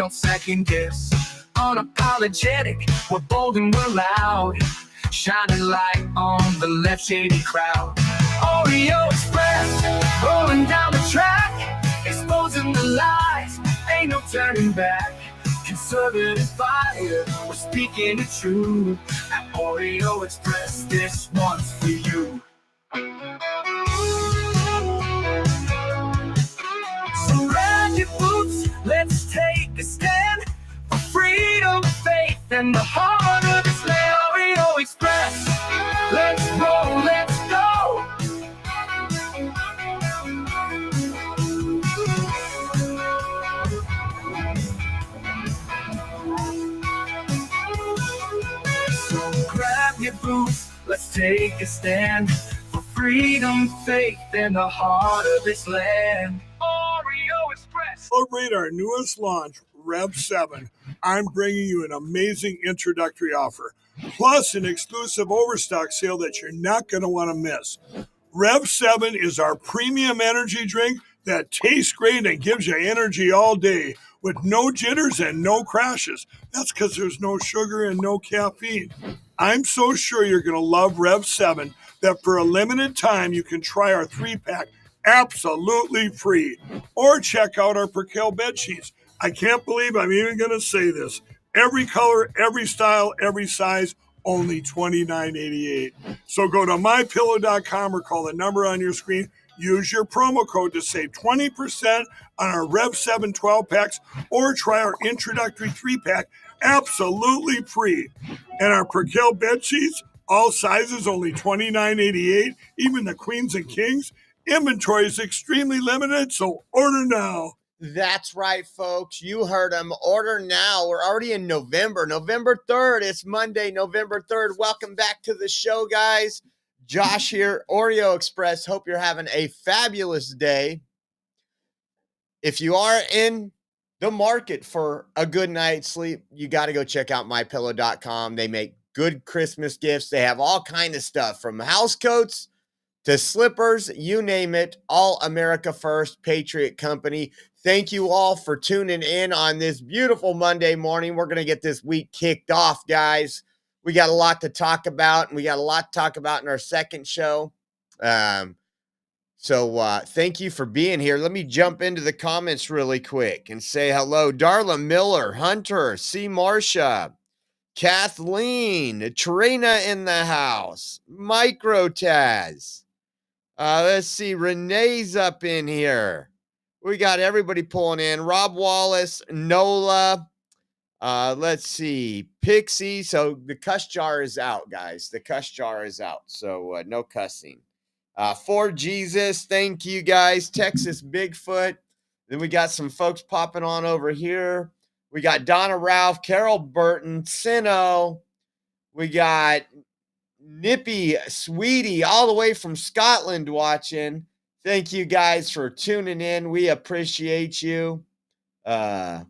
don't second guess. Unapologetic, we're bold and we're loud. Shining light on the left shady crowd. Oreo Express, rolling down the track, exposing the lies, ain't no turning back. Conservative fire, we're speaking the truth. At Oreo Express, this one's for you. So grab your boots, let's take a stand for freedom, faith, and the heart of this land. Oreo Express, let's roll, let's go. So grab your boots, let's take a stand for freedom, faith, and the heart of this land. Oreo Express. Celebrate our newest launch, Rev 7. I'm bringing you an amazing introductory offer, plus an exclusive overstock sale that you're not going to want to miss. Rev 7 is our premium energy drink that tastes great and gives you energy all day with no jitters and no crashes. That's because there's no sugar and no caffeine. I'm so sure you're going to love Rev 7 that for a limited time you can try our 3-pack absolutely free. Or check out our Percale bed sheets. I can't believe I'm even going to say this. Every color, every style, every size, only $29.88. So go to mypillow.com or call the number on your screen. Use your promo code to save 20% on our Rev 7 12-packs or try our introductory 3-pack absolutely free. And our Percale bed sheets, all sizes, only $29.88. Even the queens and kings. Inventory is extremely limited, so order now. That's right, folks. You heard them. Order now. We're already in November. November 3rd. It's Monday, November 3rd. Welcome back to the show, guys. Josh here, Oreo Express. Hope you're having a fabulous day. If you are in the market for a good night's sleep, you got to go check out mypillow.com. They make good Christmas gifts. They have all kinds of stuff from house coats to slippers, you name it. All America First Patriot Company. Thank you all for tuning in on this beautiful Monday morning. We're going to get this week kicked off, guys. We got a lot to talk about, and we got a lot to talk about in our second show. So thank you for being here. Let me jump into the comments really quick and say hello. Darla Miller, Hunter, C. Marcia, Kathleen, Trina in the house, Micro Taz. Let's see, Renee's up in here. We got everybody pulling in. Rob Wallace, Nola. Let's see, Pixie. So the cuss jar is out, guys. The cuss jar is out. So no cussing. For Jesus, thank you, guys. Texas Bigfoot. Then we got some folks popping on over here. We got Donna Ralph, Carol Burton, Sino. We got Nippy Sweetie all the way from Scotland watching. Thank you guys for tuning in. We appreciate you. And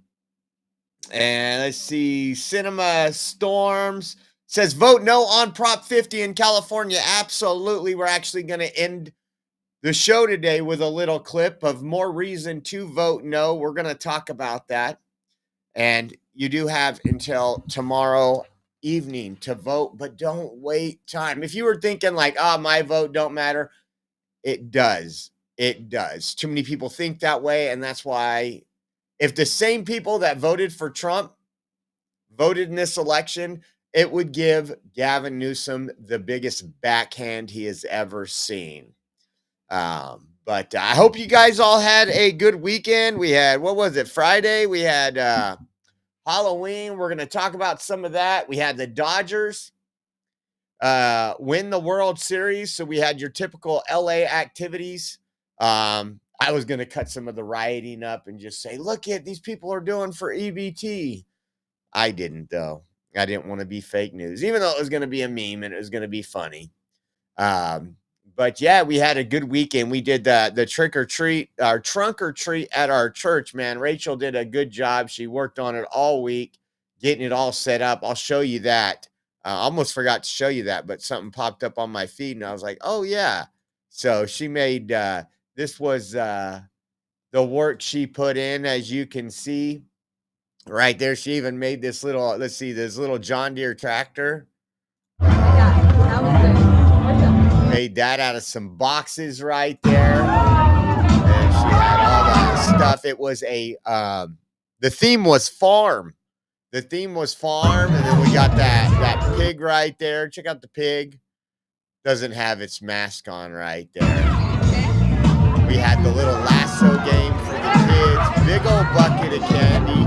let's see. Cinema Storms says vote no on Prop 50 in California. Absolutely. We're actually going to end the show today with a little clip of more reason to vote no. We're going to talk about that. And you do have until tomorrow evening to vote, but don't wait time. If you were thinking like, my vote don't matter, it does. It does. Too many people think that way, and that's why if the same people that voted for Trump voted in this election, it would give Gavin Newsom the biggest backhand he has ever seen. But I hope you guys all had a good weekend. We had, what was it, Friday? We had Halloween. We're going to talk about some of that. We had the Dodgers win the World Series. So we had your typical LA activities. I was going to cut some of the rioting up and just say, look at these people are doing for EBT. I didn't, though. I didn't want to be fake news, even though it was going to be a meme and it was going to be funny. But yeah, we had a good weekend. We did the trick or treat, our trunk or treat at our church, man. Rachel did a good job. She worked on it all week, getting it all set up. I'll show you that. I almost forgot to show you that, but something popped up on my feed and I was like, oh yeah. So she made, this was the work she put in, as you can see. Right there, she even made this little, let's see, this little John Deere tractor. Yeah, that was good. Made that out of some boxes right there. And she had all the stuff. It was the theme was farm. The theme was farm, and then we got that pig right there. Check out the pig. Doesn't have its mask on right there. We had the little lasso game for the kids. Big old bucket of candy.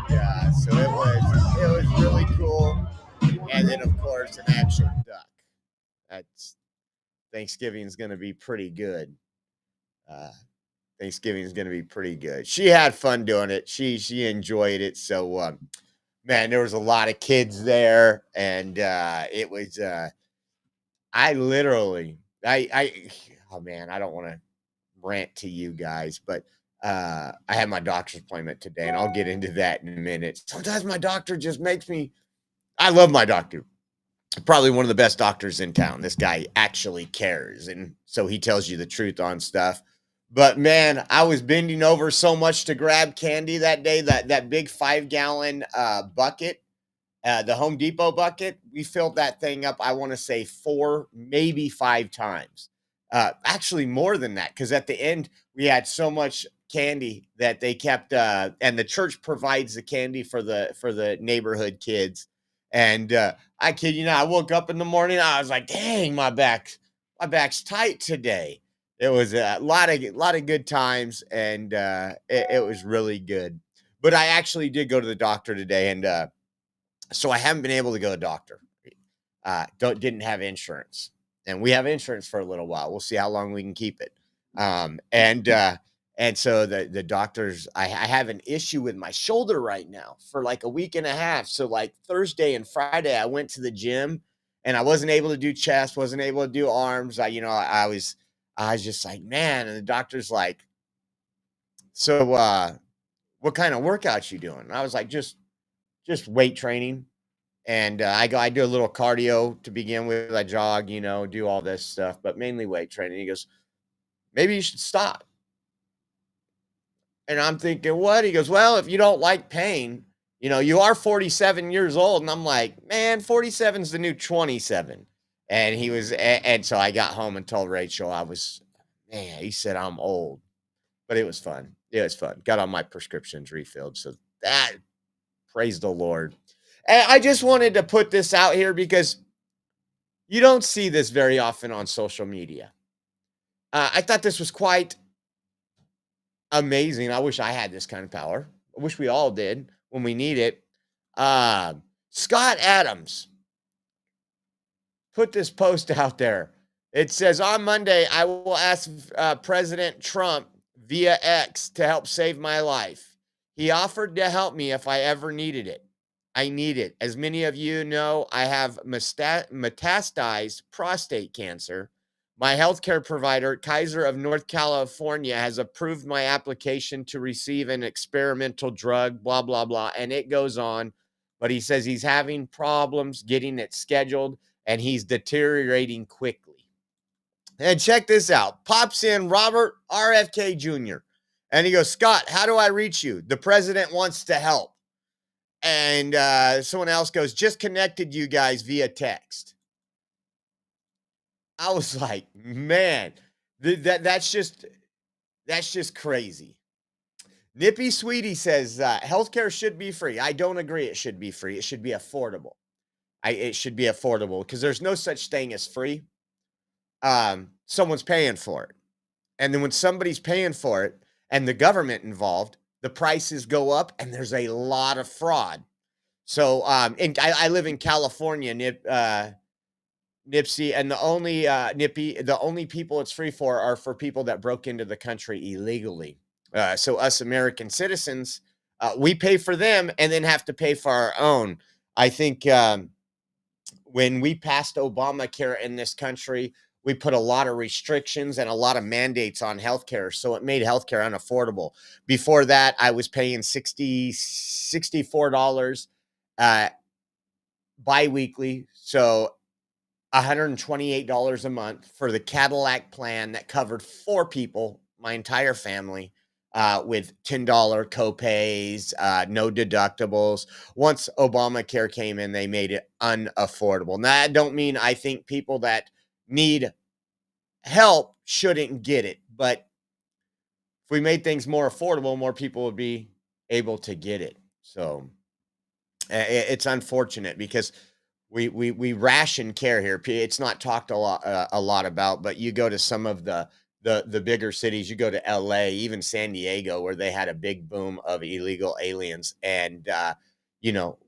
And so it was really cool. And then of course an actual duck. That's Thanksgiving's gonna be pretty good. Thanksgiving's gonna be pretty good. She had fun doing it. She enjoyed it. So man, there was a lot of kids there, and it was I literally I oh man, I don't want to rant to you guys, but I had my doctor's appointment today, and I'll get into that in a minute. Sometimes my doctor just makes me. I love my doctor. Probably one of the best doctors in town. This guy actually cares, and so he tells you the truth on stuff. But man, I was bending over so much to grab candy that day. That big 5-gallon bucket, the Home Depot bucket, we filled that thing up. I want to say 4, maybe 5 times. Actually, more than that, because at the end we had so much candy that they kept, and the church provides the candy for the neighborhood kids. And I kid you not, I woke up in the morning, I was like, "Dang, my back's tight today." It was a lot of good times, and it was really good. But I actually did go to the doctor today, and so I haven't been able to go to the doctor. Didn't have insurance, and we have insurance for a little while. We'll see how long we can keep it. And so the doctors, I have an issue with my shoulder right now for like a week and a half. So like Thursday and Friday, I went to the gym, and I wasn't able to do chest, wasn't able to do arms. I was just like, man. And the doctor's like, so what kind of workouts you doing? And I was like, just weight training. And I do a little cardio to begin with. I jog, do all this stuff, but mainly weight training. He goes, maybe you should stop. And I'm thinking, what? He goes, well, if you don't like pain, you are 47 years old. And I'm like, man, 47 is the new 27. And so I got home and told Rachel man, he said I'm old, but it was fun. It was fun. Got all my prescriptions refilled. So praise the Lord. And I just wanted to put this out here because you don't see this very often on social media. I thought this was quite amazing. I wish I had this kind of power. I wish we all did when we need it. Scott Adams put this post out there. It says, on Monday, I will ask President Trump via X to help save my life. He offered to help me if I ever needed it. I need it. As many of you know, I have metastasized prostate cancer. My healthcare provider, Kaiser of North California, has approved my application to receive an experimental drug, blah, blah, blah. And it goes on. But he says he's having problems getting it scheduled, and he's deteriorating quickly. And check this out. Pops in Robert RFK Jr. And he goes, Scott, how do I reach you? The president wants to help. And someone else goes, just connected you guys via text. I was like, man, that's just crazy. Nippy Sweetie says, healthcare should be free. I don't agree it should be free. It should be affordable. It should be affordable because there's no such thing as free. Someone's paying for it. And then when somebody's paying for it and the government involved, the prices go up and there's a lot of fraud. So, and I live in California, Nipsey, and the only people it's free for are for people that broke into the country illegally. So us American citizens, we pay for them and then have to pay for our own. I think when we passed Obamacare in this country, we put a lot of restrictions and a lot of mandates on healthcare. So it made healthcare unaffordable. Before that, I was paying $64 biweekly. So $128 a month for the Cadillac plan that covered 4 people, my entire family. with $10 copays, no deductibles. Once Obamacare came in, they made it unaffordable. Now, I don't mean I think people that need help shouldn't get it, but if we made things more affordable, more people would be able to get it. So it's unfortunate because we ration care here. It's not talked a lot about, but you go to some of the bigger cities, you go to LA, even San Diego, where they had a big boom of illegal aliens. And,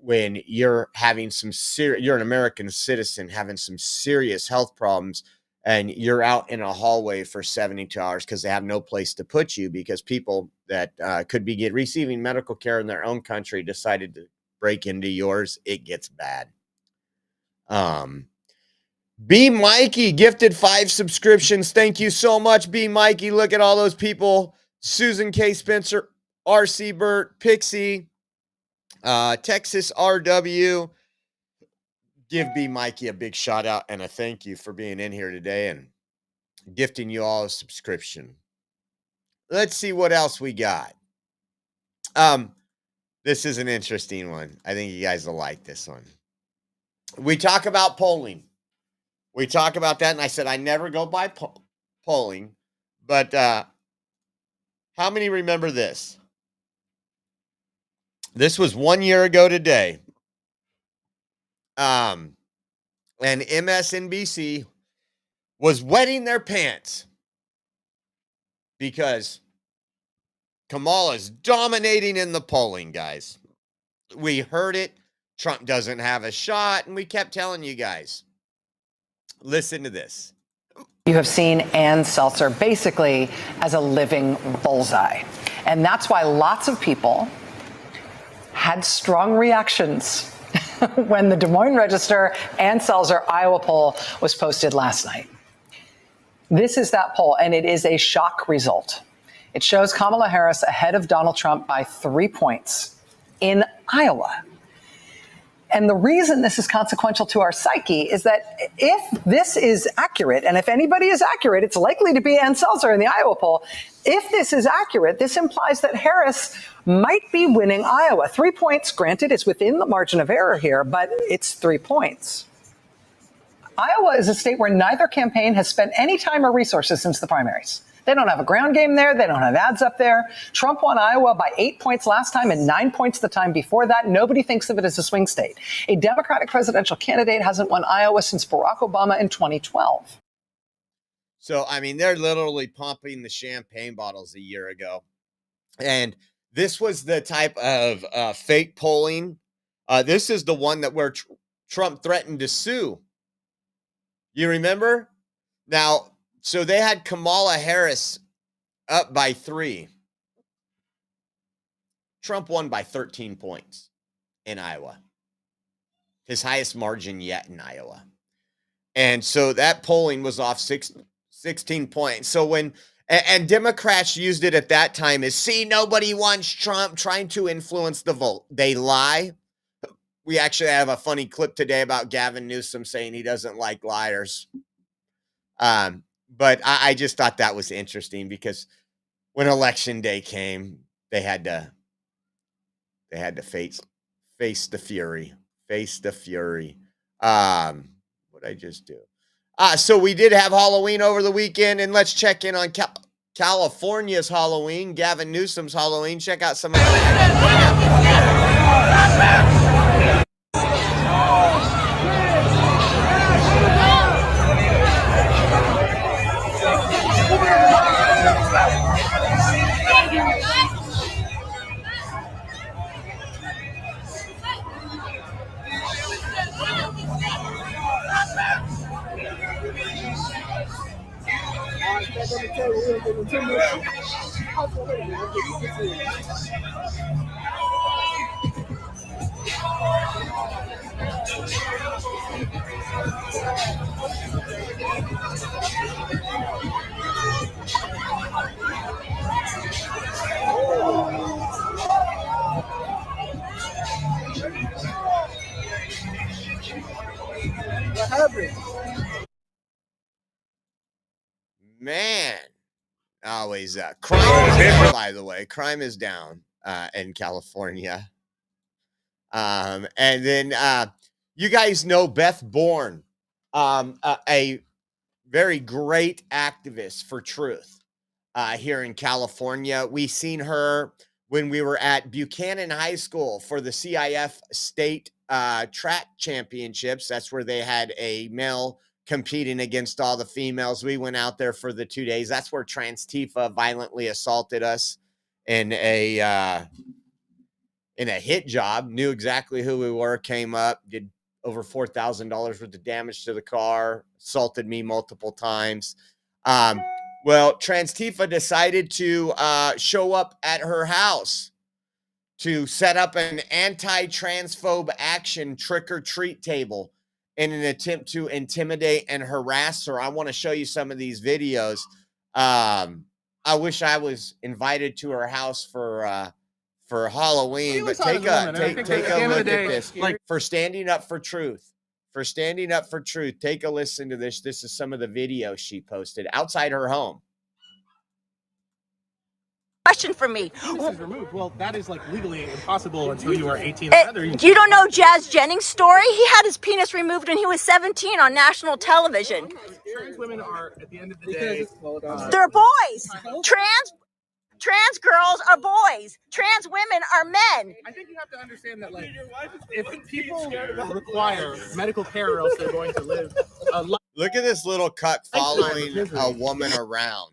when you're having you're an American citizen having some serious health problems, and you're out in a hallway for 72 hours because they have no place to put you because people that could be receiving medical care in their own country decided to break into yours, it gets bad. B Mikey gifted 5 subscriptions. Thank you so much, B Mikey. Look at all those people. Susan K. Spencer, RC Burt, Pixie, Texas RW. Give B Mikey a big shout out and a thank you for being in here today and gifting you all a subscription. Let's see what else we got. This is an interesting one. I think you guys will like this one. We talk about polling. We talk about that, and I said I never go by polling, but how many remember this? This was 1 year ago today. And MSNBC was wetting their pants because Kamala's dominating in the polling, guys. We heard it. Trump doesn't have a shot, and we kept telling you guys. Listen to this. You have seen Ann Seltzer basically as a living bullseye. And that's why lots of people had strong reactions when the Des Moines Register Ann Seltzer Iowa poll was posted last night. This is that poll, and it is a shock result. It shows Kamala Harris ahead of Donald Trump by 3 points in Iowa. And the reason this is consequential to our psyche is that if this is accurate, and if anybody is accurate, it's likely to be Ann Seltzer in the Iowa poll. If this is accurate, this implies that Harris might be winning Iowa. 3 points, granted, it's within the margin of error here, but it's 3 points. Iowa is a state where neither campaign has spent any time or resources since the primaries. They don't have a ground game there. They don't have ads up there. Trump won Iowa by 8 points last time and 9 points the time before that. Nobody thinks of it as a swing state. A Democratic presidential candidate hasn't won Iowa since Barack Obama in 2012. So, I mean, they're literally pumping the champagne bottles a year ago. And this was the type of fake polling. This is the one that where Trump threatened to sue. You remember? Now, so they had Kamala Harris up by 3. Trump won by 13 points in Iowa. His highest margin yet in Iowa. And so that polling was off 16 points. So and Democrats used it at that time as, see, nobody wants Trump, trying to influence the vote. They lie. We actually have a funny clip today about Gavin Newsom saying he doesn't like liars. But I just thought that was interesting because when election day came, they had to face the fury. Face the fury. What'd I just do? So we did have Halloween over the weekend, and let's check in on California's Halloween, Gavin Newsom's Halloween. Check out some of that. Man, Always. Crime is down, by the way. Crime is down in California. And then you guys know Beth Bourne, a very great activist for truth here in California. We seen her when we were at Buchanan High School for the CIF state track championships. That's where they had a male competing against all the females. We went out there for the 2 days. That's where Trans Tifa violently assaulted us in a hit job. Knew exactly who we were, came up, did over $4,000 worth of damage to the car, assaulted me multiple times. Well, Trans Tifa decided to show up at her house to set up an anti-transphobe action trick-or-treat table in an attempt to intimidate and harass her. I want to show you some of these videos. I wish I was invited to her house for Halloween, but take a look at this. Like, for standing up for truth. For standing up for truth. Take a listen to this. This is some of the videos she posted outside her home. Question for me. This is removed. Well, that is like legally impossible until you are 18. You don't know Jazz Jennings' story? He had his penis removed when he was 17 on national television. Trans women are, at the end of the day, they're boys. Trans girls are boys. Trans women are men. I think you have to understand that, like, if people require medical care, or else they're going to live a life. Look at this little cuck following a woman around.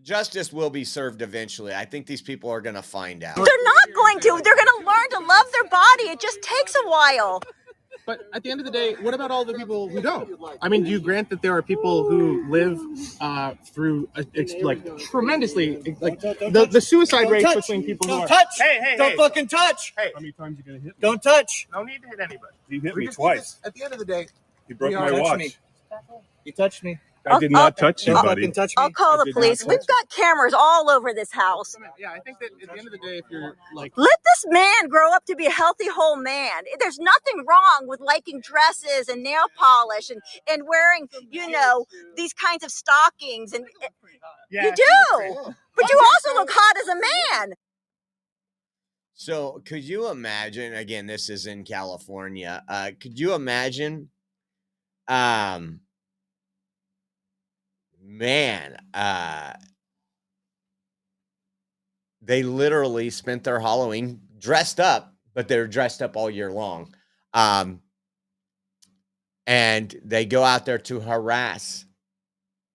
Justice will be served eventually. I think these people are going to find out. They're not going to. They're going to learn to love their body. It just takes a while. But at the end of the day, what about all the people who don't? I mean, do you grant that there are people who live through like tremendously, like the suicide rate between people who are Don't fucking touch. Hey, how many times you gonna hit me? Don't touch. No need to hit anybody. You hit me twice. At the end of the day, You broke my touch watch. me. You touched me. I did not touch you, Don't buddy. fucking touch me. I'll call the police. We've got cameras all over this house. yeah, I think that at the end of the day, if you're like, Let this man grow up to be a healthy whole man. There's nothing wrong with liking dresses and nail polish and wearing, these kinds of stockings. And you do. But you also look hot as a man. So could you imagine, again, this is in California. Could you imagine, they literally spent their Halloween dressed up, but they're dressed up all year long. And they go out there to harass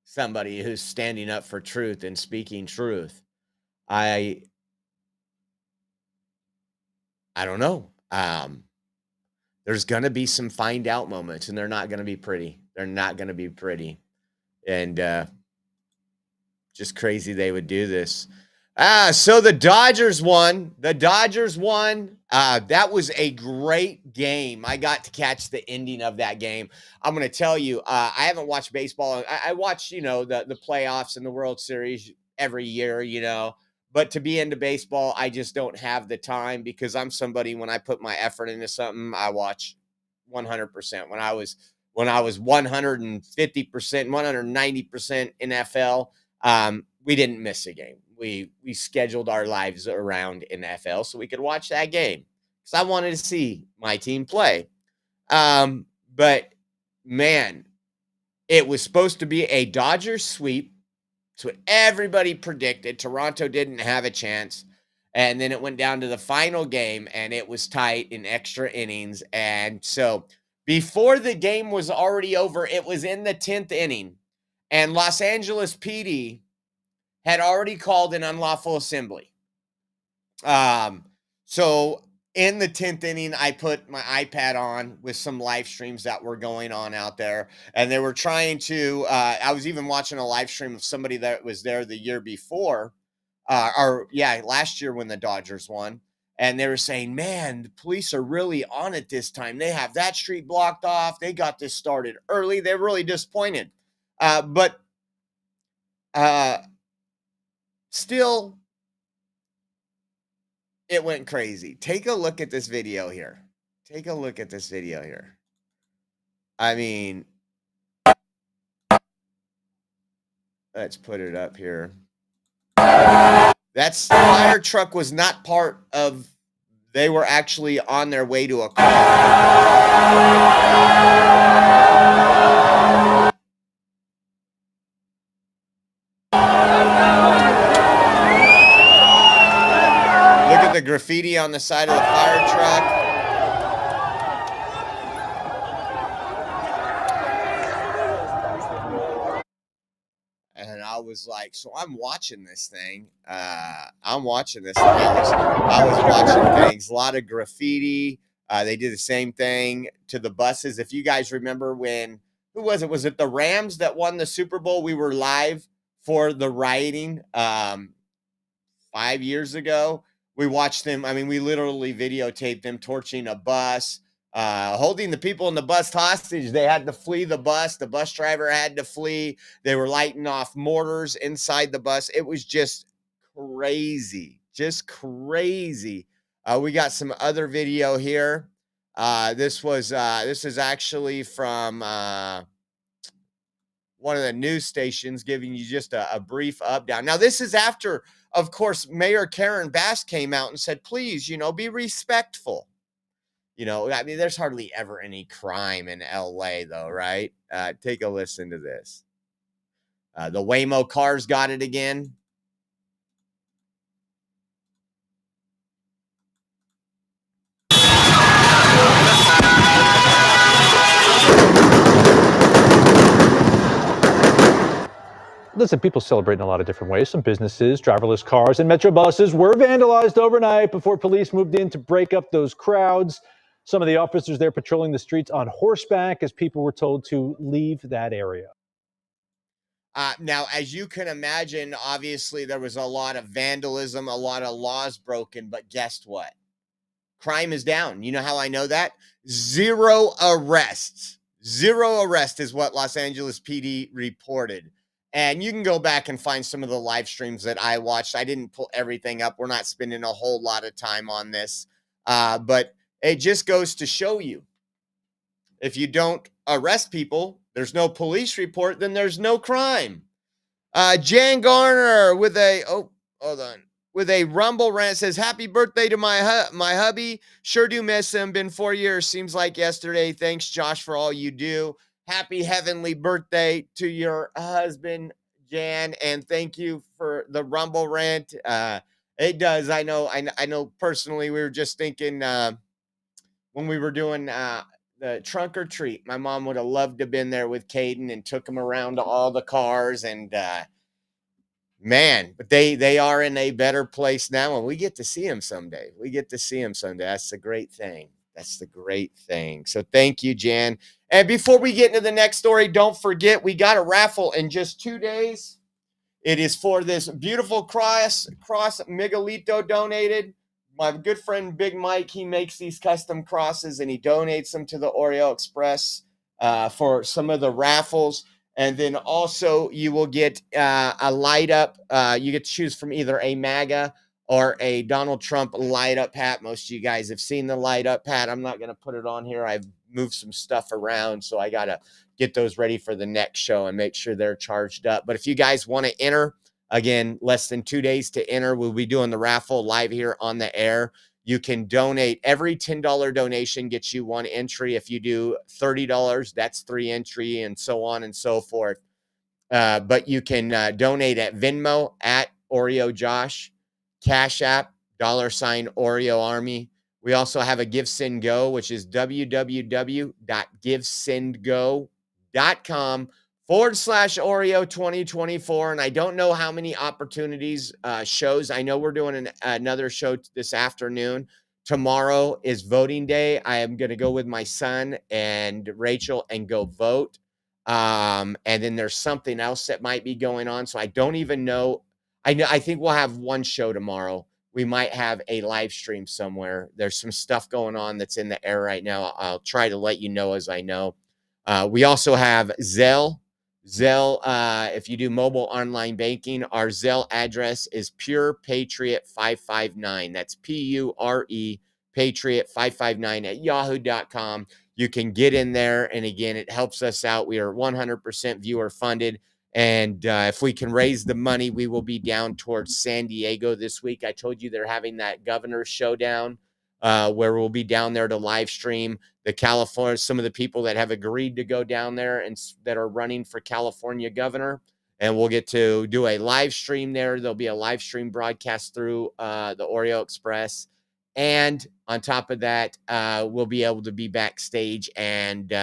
somebody who's standing up for truth and speaking truth. I don't know. There's going to be some find out moments, and they're not going to be pretty. They're not going to be pretty. And just crazy they would do this. So the Dodgers won. The Dodgers won. That was a great game. I got to catch the ending of that game. I'm going to tell you, I haven't watched baseball. I watch, the playoffs and the World Series every year, But to be into baseball, I just don't have the time, because I'm somebody, when I put my effort into something, I watch 100%. When I was 150%, 190% NFL, we didn't miss a game. We scheduled our lives around NFL so we could watch that game, because I wanted to see my team play. But man, it was supposed to be a Dodgers sweep. That's what everybody predicted. Toronto didn't have a chance. And then it went down to the final game, and it was tight in extra innings. And so before the game was already over, it was in the 10th inning, and Los Angeles PD had already called an unlawful assembly. So in the 10th inning, I put my iPad on with some live streams that were going on out there. And they were trying to, I was even watching a live stream of somebody that was there the year before, last year when the Dodgers won. And they were saying, man, the police are really on it this time. They have that street blocked off. They got this started early. They're really disappointed. But still, it went crazy. Take a look at this video here. I mean, Let's put it up here. That's the fire truck was not part of. They were actually on their way to a car. Look at the graffiti on the side of the fire truck. And I was like, so I'm watching this thing. I was watching things. A lot of graffiti. They did the same thing to the buses. If you guys remember when, who was it? Was it the Rams that won the Super Bowl? We were live for the rioting 5 years ago. We watched them. I mean, we literally videotaped them torching a bus, holding the people in the bus hostage. They had to flee the bus. The bus driver had to flee. They were lighting off mortars inside the bus. It was just crazy, we got some other video here. This is actually from one of the news stations, giving you just a brief updown. Now, this is after, of course, Mayor Karen Bass came out and said, please, be respectful. I mean, there's hardly ever any crime in LA, though, right? Take a listen to this. The Waymo cars got it again. Listen, people celebrate in a lot of different ways. Some businesses, driverless cars, and metro buses were vandalized overnight before police moved in to break up those crowds. Some of the officers there patrolling the streets on horseback as people were told to leave that area. Now, as you can imagine, obviously there was a lot of vandalism, a lot of laws broken, but guess what? Crime is down. You know how I know that? 0 arrests. 0 arrests is what Los Angeles PD reported. And you can go back and find some of the live streams that I watched. I didn't pull everything up. We're not spending a whole lot of time on this. But it just goes to show you, if you don't arrest people, there's no police report, then there's no crime. Jan Garner with a, with a Rumble rant says, happy birthday to my hubby. Sure do miss him. Been 4 years. Seems like yesterday. Thanks, Josh, for all you do. Happy heavenly birthday to your husband, Jan, and thank you for the Rumble rant. It does. I know personally, we were just thinking when we were doing the trunk or treat, my mom would have loved to have been there with Caden and took him around to all the cars. And man, but they are in a better place now, and we get to see him someday. That's the great thing. So thank you, Jan. And before we get into the next story, don't forget, we got a raffle in just 2 days. It is for this beautiful cross Miguelito donated. My good friend, Big Mike, he makes these custom crosses, and he donates them to the Oreo Express for some of the raffles. And then also you will get a light up. You get to choose from either a MAGA or a Donald Trump light up hat. Most of you guys have seen the light up hat. I'm not going to put it on here. I've moved some stuff around, so I got to get those ready for the next show and make sure they're charged up. But if you guys want to enter, again, less than 2 days to enter. We'll be doing the raffle live here on the air. You can donate. Every $10 donation gets you 1 entry. If you do $30, that's 3 entry, and so on and so forth. But you can donate at Venmo at Oreo Josh, Cash App, $Oreo Army. We also have a Give Send Go, which is www.givesendgo.com/Oreo 2024. And I don't know how many opportunities, shows. I know we're doing another show this afternoon. Tomorrow is voting day. I am going to go with my son and Rachel and go vote. And then there's something else that might be going on. So I don't even know. I think we'll have one show tomorrow. We might have a live stream somewhere. There's some stuff going on that's in the air right now. I'll try to let you know as I know. We also have Zelle. Zelle, if you do mobile online banking, our Zelle address is Pure Patriot 559. That's PURE Patriot 559 at yahoo.com. You can get in there. And again, it helps us out. We are 100% viewer funded. And if we can raise the money, we will be down towards San Diego this week. I told you they're having that governor's showdown where we'll be down there to live stream some of the people that have agreed to go down there and that are running for California governor. And we'll get to do a live stream there. There'll be a live stream broadcast through the Oreo Express. And on top of that, we'll be able to be backstage and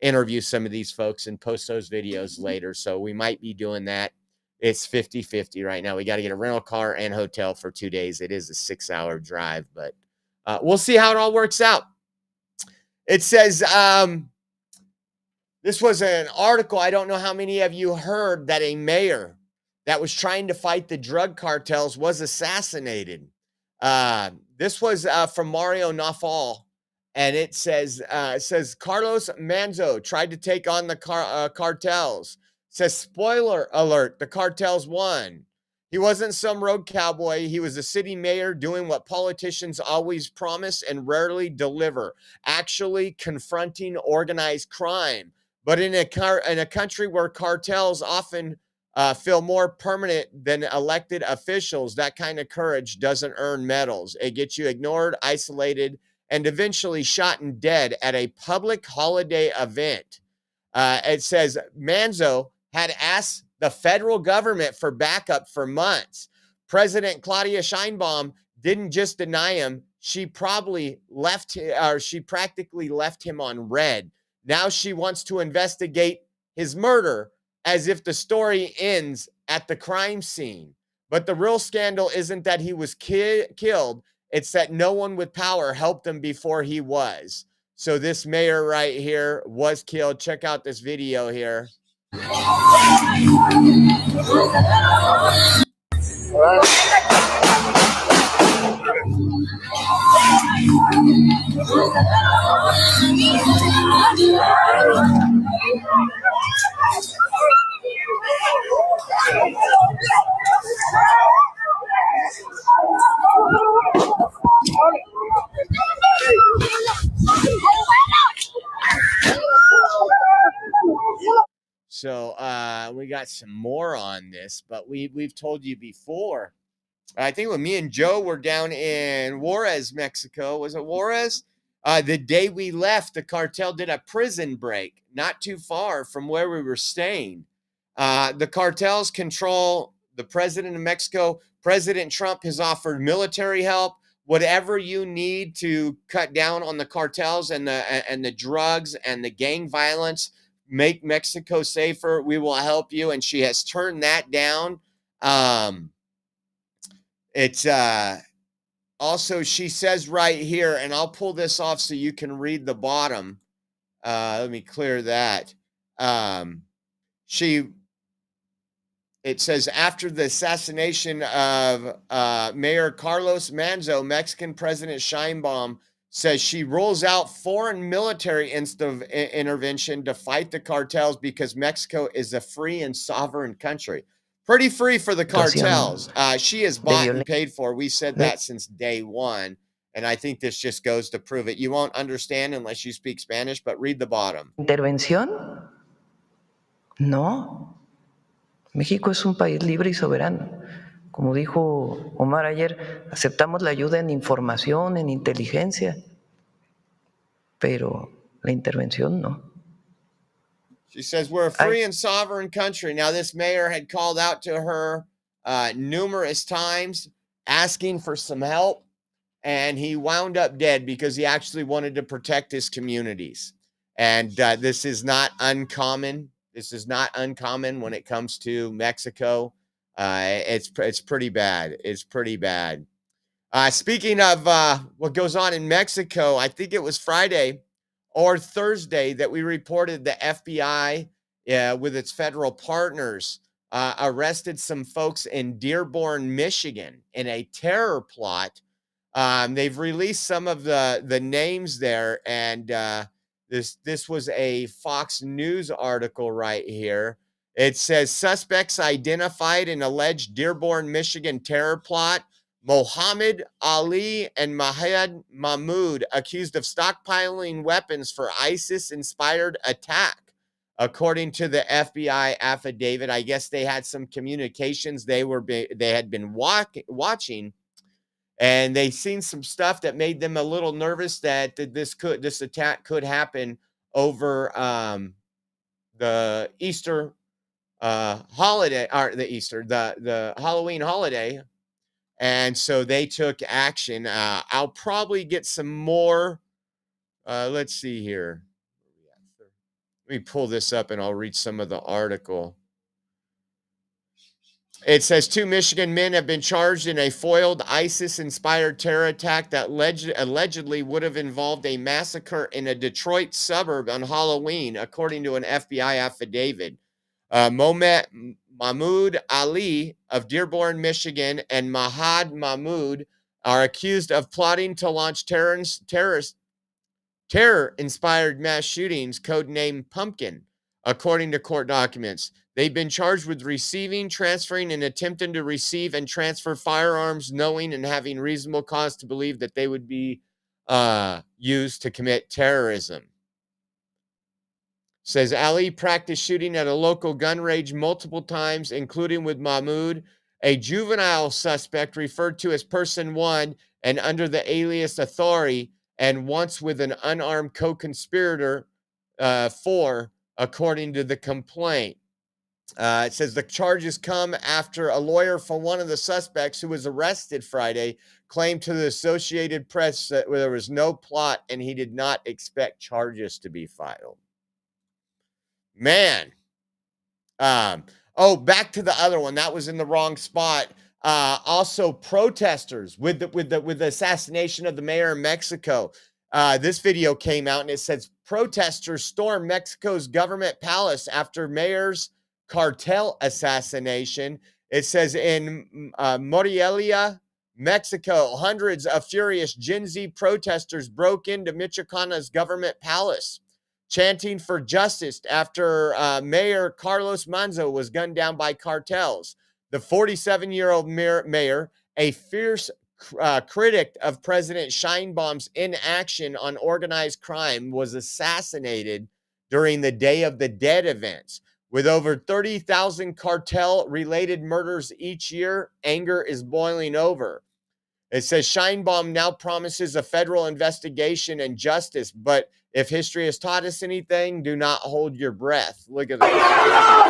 interview some of these folks and post those videos later. So we might be doing that. It's 50-50 right now. We got to get a rental car and hotel for 2 days. It is a 6-hour drive, but we'll see how it all works out. It says, this was an article. I don't know how many of you heard that a mayor that was trying to fight the drug cartels was assassinated. This was from Mario Nawfal. And it says Carlos Manzo tried to take on the cartels. It says, spoiler alert, the cartels won. He wasn't some rogue cowboy. He was a city mayor doing what politicians always promise and rarely deliver, actually confronting organized crime. But in a country where cartels often feel more permanent than elected officials, that kind of courage doesn't earn medals. It gets you ignored, isolated, and eventually shot and dead at a public holiday event. It says Manzo had asked the federal government for backup for months. President Claudia Sheinbaum didn't just deny him. She practically left him on red. Now she wants to investigate his murder as if the story ends at the crime scene. But the real scandal isn't that he was killed. It's that no one with power helped him before he was. So this mayor right here was killed. Check out this video here. So we got some more on this, but we've told you before. I think when me and Joe were down in Juarez, Mexico, was it Juarez? The day we left, the cartel did a prison break not too far from where we were staying. The cartels control the president of Mexico. President Trump has offered military help, whatever you need to cut down on the cartels and the drugs and the gang violence. Make Mexico safer. We will help you. And she has turned that down. It's also, she says right here, and I'll pull this off so you can read the bottom. Let me clear that. It says, after the assassination of Mayor Carlos Manzo, Mexican President Sheinbaum says she rules out foreign military intervention to fight the cartels because Mexico is a free and sovereign country. Pretty free for the cartels. She is bought and paid for. We said that since day one. And I think this just goes to prove it. You won't understand unless you speak Spanish, but read the bottom. ¿Intervención? No. México es un país libre y soberano. Como dijo Omar ayer, aceptamos la ayuda en información, en inteligencia, pero la intervención no. She says, we're a free and sovereign country. Now, this mayor had called out to her numerous times asking for some help, and he wound up dead because he actually wanted to protect his communities. And this is not uncommon. This is not uncommon when it comes to Mexico. It's pretty bad. It's pretty bad. Speaking of what goes on in Mexico, I think it was Friday or Thursday that we reported the FBI with its federal partners arrested some folks in Dearborn, Michigan in a terror plot. They've released some of the names there, and this was a Fox News article right here. It says suspects identified in alleged Dearborn, Michigan terror plot. Mohammed Ali and Mahad Mahmoud accused of stockpiling weapons for ISIS-inspired attack. According to the FBI affidavit, I guess they had some communications they had been watching, and they seen some stuff that made them a little nervous that this attack could happen over the Easter holiday, or the Halloween holiday. And so they took action. I'll probably get some more. Let's see here. Let me pull this up and I'll read some of the article. It says 2 Michigan men have been charged in a foiled ISIS-inspired terror attack that allegedly would have involved a massacre in a Detroit suburb on Halloween, according to an FBI affidavit. Mahmoud Ali of Dearborn, Michigan, and Mahad Mahmoud are accused of plotting to launch terror-inspired mass shootings, codenamed Pumpkin, according to court documents. They've been charged with receiving, transferring, and attempting to receive and transfer firearms, knowing and having reasonable cause to believe that they would be used to commit terrorism. Says Ali practiced shooting at a local gun range multiple times, including with Mahmoud, a juvenile suspect referred to as Person 1 and under the alias Authority, and once with an unarmed co-conspirator, 4, according to the complaint. It says the charges come after a lawyer for one of the suspects, who was arrested Friday, claimed to the Associated Press that there was no plot and he did not expect charges to be filed. Man. Back to the other one. That was in the wrong spot. Also, protesters with the assassination of the mayor of Mexico. This video came out and it says protesters storm Mexico's government palace after mayor's Cartel assassination. It says in Morelia, Mexico, hundreds of furious Gen Z protesters broke into Michoacan's government palace, chanting for justice after Mayor Carlos Manzo was gunned down by cartels. The 47-year-old mayor, a fierce critic of President Sheinbaum's inaction on organized crime, was assassinated during the Day of the Dead events. With over 30,000 cartel-related murders each year, anger is boiling over. It says Sheinbaum now promises a federal investigation and justice, but if history has taught us anything, do not hold your breath. Look at that.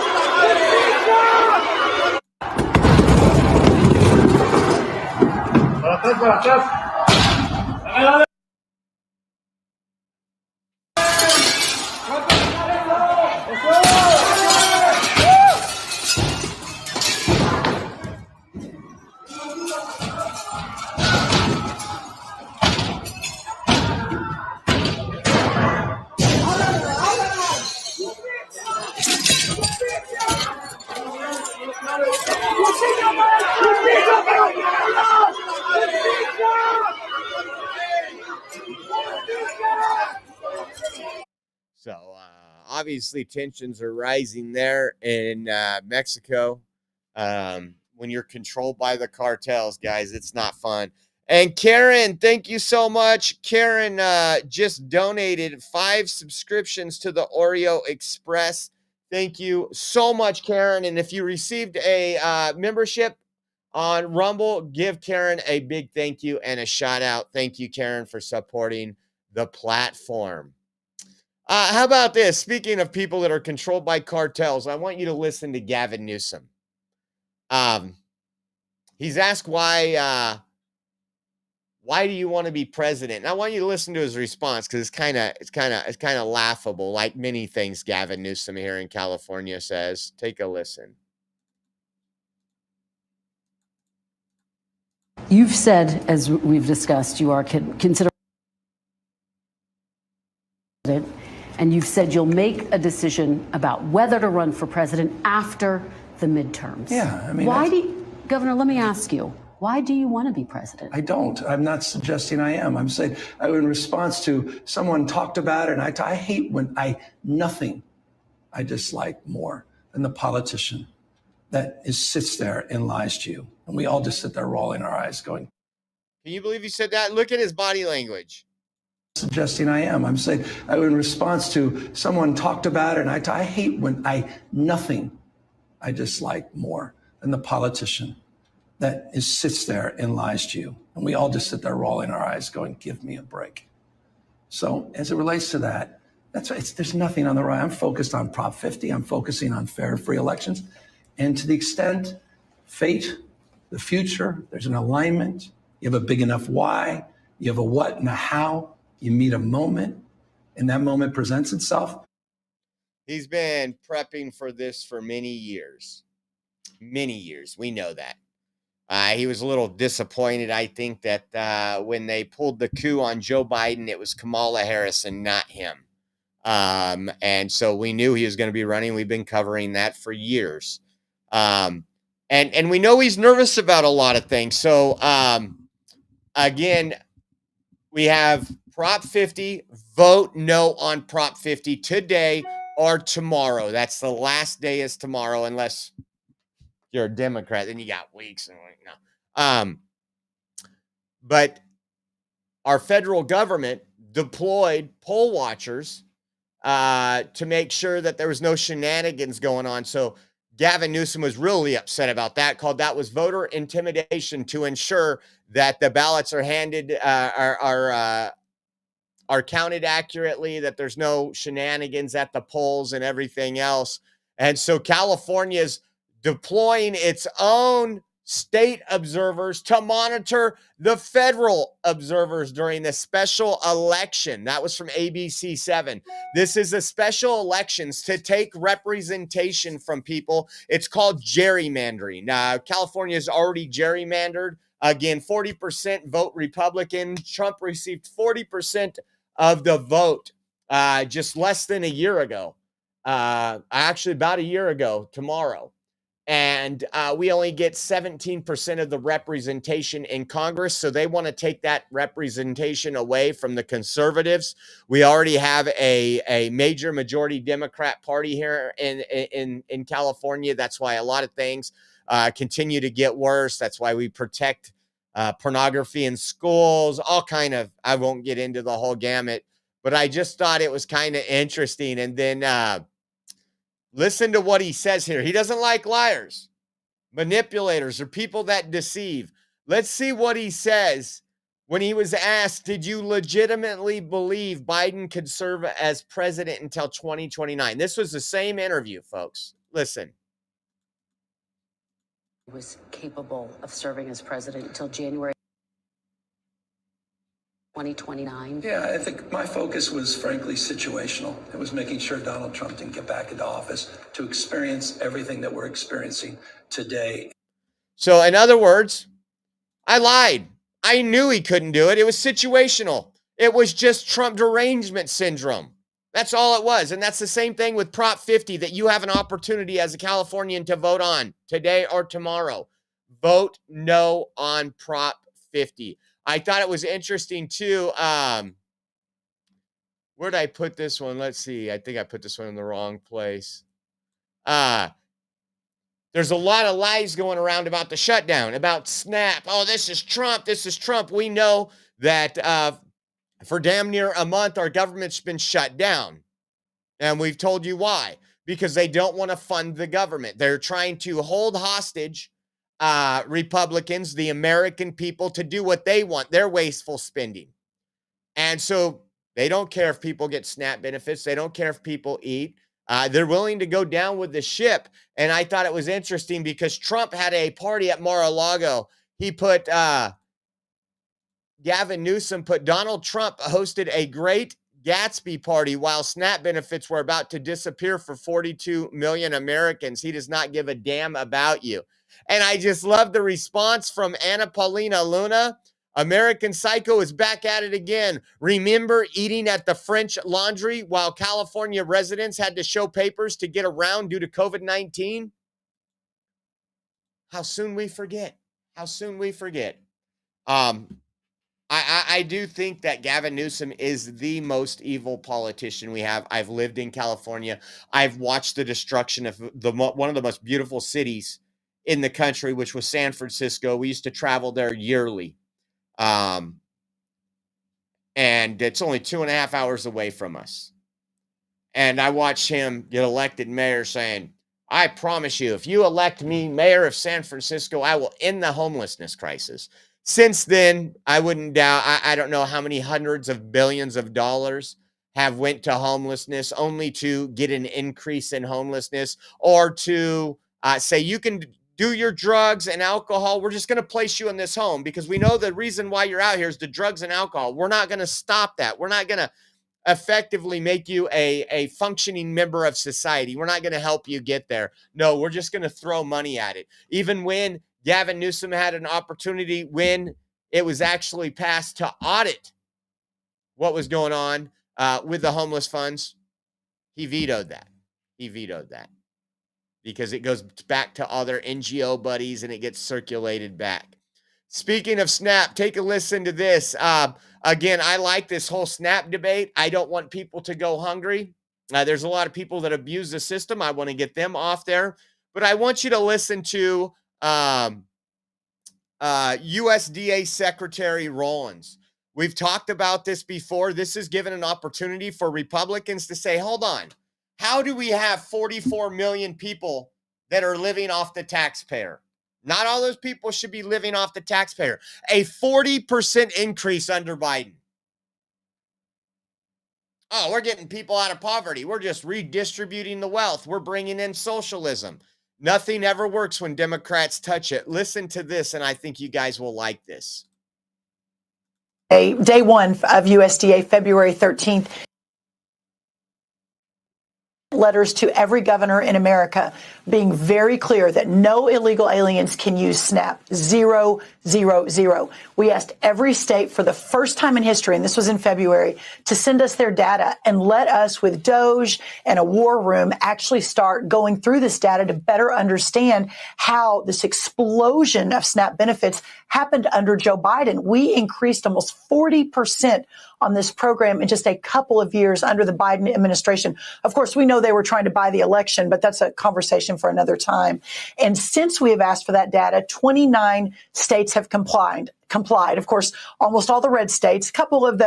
So obviously tensions are rising there in Mexico. When you're controlled by the cartels, guys, it's not fun. And Karen, thank you so much. Karen just donated 5 subscriptions to the Oreo Express. Thank you so much, Karen. And if you received a membership on Rumble, give Karen a big thank you and a shout out. Thank you, Karen, for supporting the platform. How about this? Speaking of people that are controlled by cartels, I want you to listen to Gavin Newsom. He's asked why do you want to be president? And I want you to listen to his response, because it's kind of laughable, like many things Gavin Newsom here in California says. Take a listen. You've said, as we've discussed, you are considered, and you've said you'll make a decision about whether to run for president after the midterms. Yeah, I mean, Governor, let me ask you, why do you want to be president? I don't. I'm not suggesting I am. I'm saying in response to someone talked about it, and I hate when nothing I dislike more than the politician that sits there and lies to you. And we all just sit there rolling our eyes going, can you believe he said that? Look at his body language. Suggesting I am. I'm saying in response to someone talked about it, and I hate when nothing I dislike more than the politician that sits there and lies to you. And we all just sit there rolling our eyes going, give me a break. So as it relates to that, there's nothing on the right. I'm focused on Prop 50. I'm focusing on fair and free elections. And to the extent fate, the future, there's an alignment. You have a big enough why, you have a what and a how. You meet a moment, and that moment presents itself. He's been prepping for this for many years. Many years. We know that. He was a little disappointed, I think, that when they pulled the coup on Joe Biden, it was Kamala Harris and not him. And so we knew he was going to be running. We've been covering that for years. And we know he's nervous about a lot of things. So, again, we have Prop 50, vote no on Prop 50 today or tomorrow. That's the last day is tomorrow, unless you're a Democrat, then you got weeks. And no. But our federal government deployed poll watchers to make sure that there was no shenanigans going on. So Gavin Newsom was really upset about that, called that was voter intimidation to ensure that the ballots are handed, are counted accurately, that there's no shenanigans at the polls and everything else. And so California's deploying its own state observers to monitor the federal observers during the special election. That was from ABC 7. This is a special elections to take representation from people. It's called gerrymandering. Now, California is already gerrymandered. Again, 40% vote Republican. Trump received 40% of the vote just less than a year ago. Actually, about a year ago tomorrow. And we only get 17% of the representation in Congress. So they want to take that representation away from the conservatives. We already have a major majority Democrat party here in California. That's why a lot of things continue to get worse. That's why we protect pornography in schools, all kind of, I won't get into the whole gamut, but I just thought it was kind of interesting. And then listen to what he says here. He doesn't like liars, manipulators, or people that deceive. Let's see what he says when he was asked, did you legitimately believe Biden could serve as president until 2029? This was the same interview, folks. Listen. Was capable of serving as president until January 2029. Yeah, I think my focus was frankly situational. It was making sure Donald Trump didn't get back into office to experience everything that we're experiencing today. So in other words, I lied. I knew he couldn't do it. It was situational. It was just Trump derangement syndrome. That's all it was. And that's the same thing with Prop 50 that you have an opportunity as a Californian to vote on today or tomorrow. Vote no on Prop 50. I thought it was interesting too. Where'd I put this one? Let's see. I think I put this one in the wrong place. There's a lot of lies going around about the shutdown, about SNAP. Oh, this is Trump. This is Trump. We know that for damn near a month, our government's been shut down. And we've told you why. Because they don't want to fund the government. They're trying to hold hostage Republicans, the American people, to do what they want, their wasteful spending. And so they don't care if people get SNAP benefits. They don't care if people eat. They're willing to go down with the ship. And I thought it was interesting because Trump had a party at Mar-a-Lago. He put, Gavin Newsom put Donald Trump hosted a great Gatsby party while SNAP benefits were about to disappear for 42 million Americans. He does not give a damn about you. And I just love the response from Anna Paulina Luna. American Psycho is back at it again. Remember eating at the French Laundry while California residents had to show papers to get around due to COVID-19? How soon we forget. How soon we forget. I do think that Gavin Newsom is the most evil politician we have. I've lived in California. I've watched the destruction of one of the most beautiful cities in the country, which was San Francisco. We used to travel there yearly. and it's only 2.5 hours away from us. And I watched him get elected mayor saying, I promise you, if you elect me mayor of San Francisco, I will end the homelessness crisis. Since then, I wouldn't doubt, I don't know how many hundreds of billions of dollars have went to homelessness, only to get an increase in homelessness, or to say you can do your drugs and alcohol. We're just going to place you in this home because we know the reason why you're out here is the drugs and alcohol. We're not going to stop that. We're not going to effectively make you a functioning member of society. We're not going to help you get there. No, we're just going to throw money at it. Even when Gavin Newsom had an opportunity, when it was actually passed to audit what was going on with the homeless funds, he vetoed that. He vetoed that because it goes back to other NGO buddies and it gets circulated back. Speaking of SNAP, take a listen to this. Again, I like this whole SNAP debate. I don't want people to go hungry. There's a lot of people that abuse the system. I want to get them off there. But I want you to listen to USDA Secretary Rollins. We've talked about this before. This is given an opportunity for Republicans to say, hold on, how do we have 44 million people that are living off the taxpayer? Not all those people should be living off the taxpayer. A 40% increase under Biden. Oh, we're getting people out of poverty. We're just redistributing the wealth. We're bringing in socialism. Nothing ever works when Democrats touch it. Listen to this, and I think you guys will like this. Day one of USDA, February 13th. Letters to every governor in America being very clear that no illegal aliens can use SNAP. 0, 0, 0. We asked every state for the first time in history, and this was in February, to send us their data and let us, with Doge and a war room, actually start going through this data to better understand how this explosion of SNAP benefits happened under Joe Biden. We increased almost 40% on this program in just a couple of years under the Biden administration. Of course, we know they were trying to buy the election, but that's a conversation for another time. And since we have asked for that data, 29 states have complied. Of course, almost all the red states, a couple of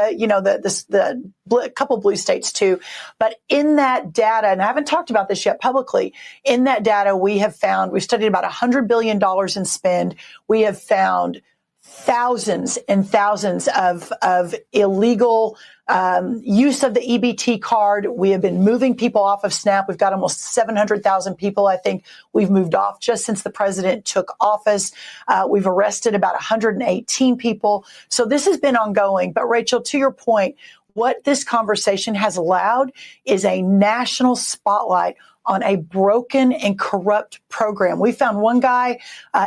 couple blue states too. But in that data, and I haven't talked about this yet publicly, in that data we've studied about $100 billion in spend. We have found thousands and thousands of illegal use of the EBT card. We have been moving people off of SNAP. We've got almost 700,000 people, I think, we've moved off just since the president took office. We've arrested about 118 people. So this has been ongoing. But Rachel, to your point, what this conversation has allowed is a national spotlight on a broken and corrupt program. We found one guy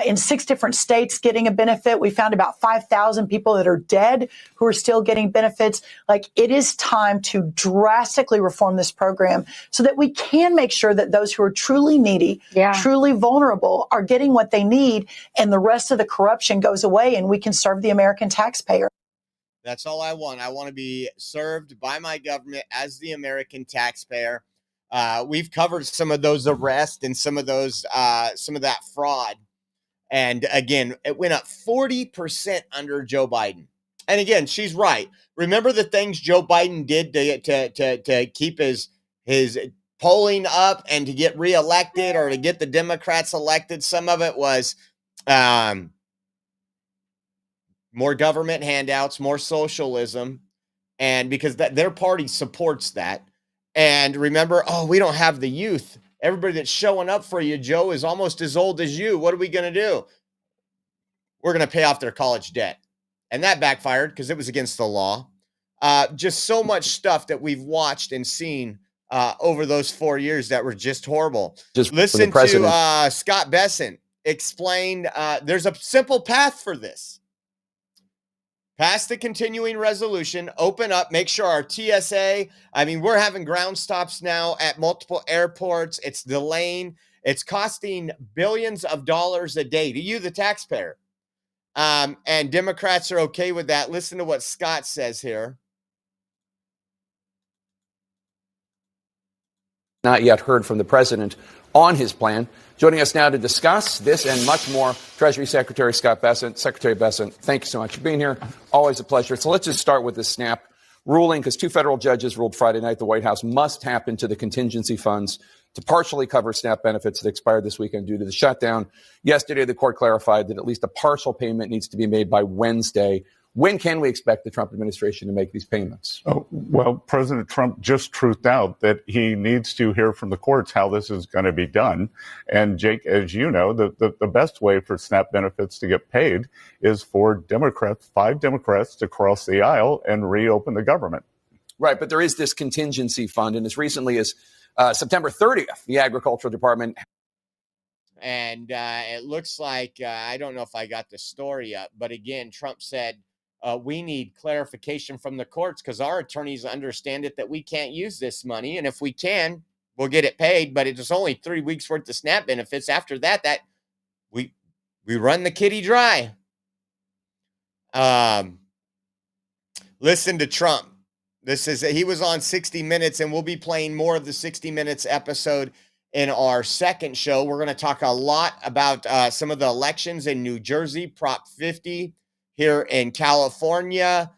in 6 different states getting a benefit. We found about 5,000 people that are dead who are still getting benefits. Like, it is time to drastically reform this program so that we can make sure that those who are truly needy, truly vulnerable, are getting what they need, and the rest of the corruption goes away and we can serve the American taxpayer. That's all I want. I want to be served by my government as the American taxpayer. We've covered some of those arrests and some of that fraud. And again, it went up 40% under Joe Biden. And again, she's right. Remember the things Joe Biden did to keep his polling up and to get reelected or to get the Democrats elected. Some of it was more government handouts, more socialism, and because their party supports that. And remember, we don't have the youth. Everybody that's showing up for you, Joe, is almost as old as you. What are we going to do? We're going to pay off their college debt. And that backfired because it was against the law. Just so much stuff that we've watched and seen over those 4 years that were just horrible. Listen to Scott Bessent explain there's a simple path for this. Pass the continuing resolution, open up, make sure our TSA, we're having ground stops now at multiple airports. It's delaying. It's costing billions of dollars a day to you, the taxpayer. And Democrats are okay with that. Listen to what Scott says here. Not yet heard from the president on his plan. Joining us now to discuss this and much more, Treasury Secretary Scott Bessent. Secretary Bessent, thank you so much for being here. Always a pleasure. So let's just start with the SNAP ruling because 2 federal judges ruled Friday night the White House must tap into the contingency funds to partially cover SNAP benefits that expired this weekend due to the shutdown. Yesterday, the court clarified that at least a partial payment needs to be made by Wednesday. When can we expect the Trump administration to make these payments? Oh, well, President Trump just truthed out that he needs to hear from the courts how this is going to be done. And Jake, as you know, the best way for SNAP benefits to get paid is for Democrats, 5 Democrats, to cross the aisle and reopen the government. Right, but there is this contingency fund, and as recently as September 30th, the Agricultural Department. And it looks like, I don't know if I got the story up, but again, Trump said, we need clarification from the courts because our attorneys understand it that we can't use this money. And if we can, we'll get it paid. But it's only 3 weeks worth of SNAP benefits. After that, we run the kitty dry. Listen to Trump. He was on 60 Minutes, and we'll be playing more of the 60 Minutes episode in our second show. We're going to talk a lot about some of the elections in New Jersey, Prop 50 here in California,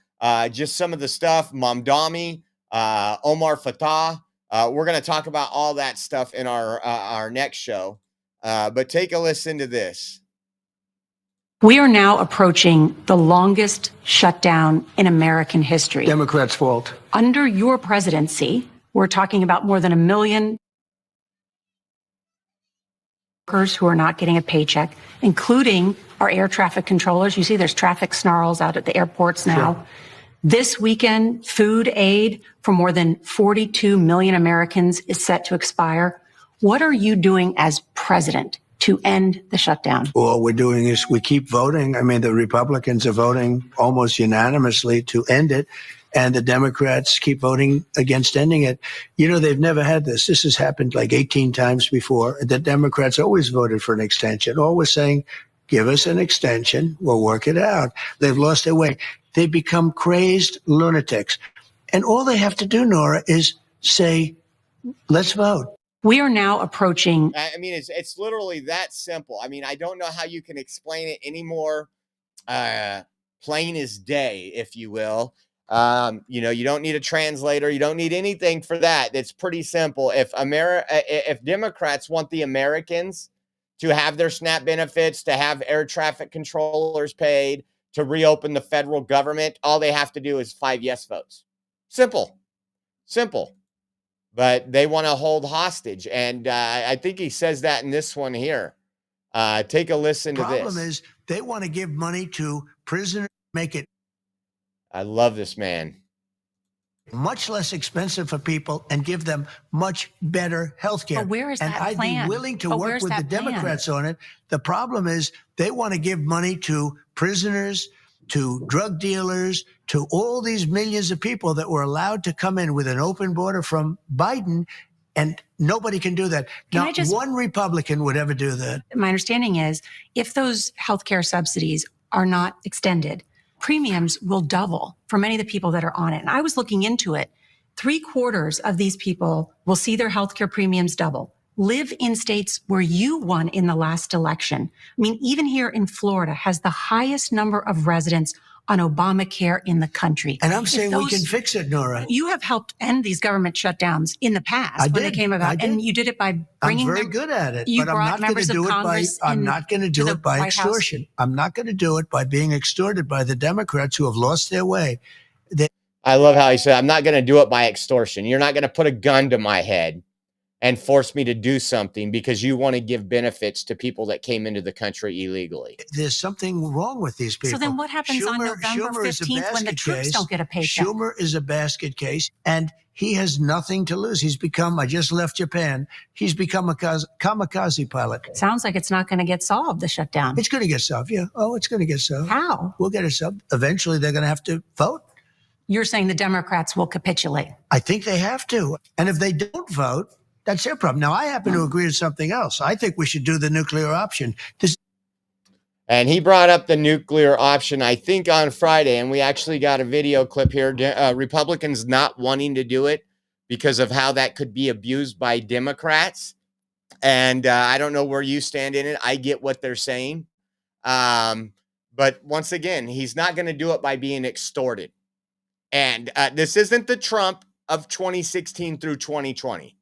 just some of the stuff, Mamdani, Omar Fatah. We're going to talk about all that stuff in our next show. But take a listen to this. We are now approaching the longest shutdown in American history. Democrats' fault. Under your presidency, we're talking about more than 1 million workers who are not getting a paycheck, including our air traffic controllers. You see there's traffic snarls out at the airports now. Sure. This weekend, food aid for more than 42 million Americans is set to expire. What are you doing as president to end the shutdown? All we're doing is we keep voting. I mean, the Republicans are voting almost unanimously to end it, and the Democrats keep voting against ending it. You know, they've never had this. This has happened like 18 times before. The Democrats always voted for an extension, always saying, give us an extension, we'll work it out. They've lost their way. They become crazed lunatics. And all they have to do, Nora, is say, let's vote. We are now approaching. I mean, it's literally that simple. I mean, I don't know how you can explain it any more plain as day, if you will. You don't need a translator. You don't need anything for that. It's pretty simple. If Democrats want the Americans to have their SNAP benefits, to have air traffic controllers paid, to reopen the federal government, all they have to do is 5 yes votes. Simple. But they want to hold hostage. And I think he says that in this one here. Take a listen to this. The problem is they want to give money to prisoners, make it. I love this man. Much less expensive for people and give them much better health care. But where is and that I'd plan? be willing to But work where's with the that plan? Democrats on it. The problem is they want to give money to prisoners, to drug dealers, to all these millions of people that were allowed to come in with an open border from Biden, and nobody can do that. Not one Republican would ever do that. My understanding is if those healthcare subsidies are not extended, premiums will double for many of the people that are on it. And I was looking into it. 3/4 of these people will see their healthcare premiums double. Live in states where you won in the last election. I mean, even here in Florida has the highest number of residents on Obamacare in the country. And I'm saying we can fix it, Nora. You have helped end these government shutdowns in the past when they came about, and you did it by bringing. I'm very good at it, you but I'm brought not going to members of do it by. Congress I'm not going to do the it by White House. extortion. I'm not going to do it by being extorted by the Democrats who have lost their way. I love how he said, I'm not going to do it by extortion. You're not going to put a gun to my head and force me to do something because you want to give benefits to people that came into the country illegally. There's something wrong with these people. So then what happens on November 15th when the troops don't get a paycheck? Schumer is a basket case, and he has nothing to lose. He's become, I just left Japan, he's become a kamikaze pilot. Sounds like it's not going to get solved, the shutdown. It's going to get solved, yeah. Oh, it's going to get solved. How? We'll get it solved. Eventually, they're going to have to vote. You're saying the Democrats will capitulate? I think they have to. And if they don't vote, that's their problem. Now, I happen to agree with something else. I think we should do the nuclear option. And he brought up the nuclear option, I think, on Friday. And we actually got a video clip here. Republicans not wanting to do it because of how that could be abused by Democrats. And I don't know where you stand in it. I get what they're saying. But once again, he's not going to do it by being extorted. And this isn't the Trump of 2016 through 2020. I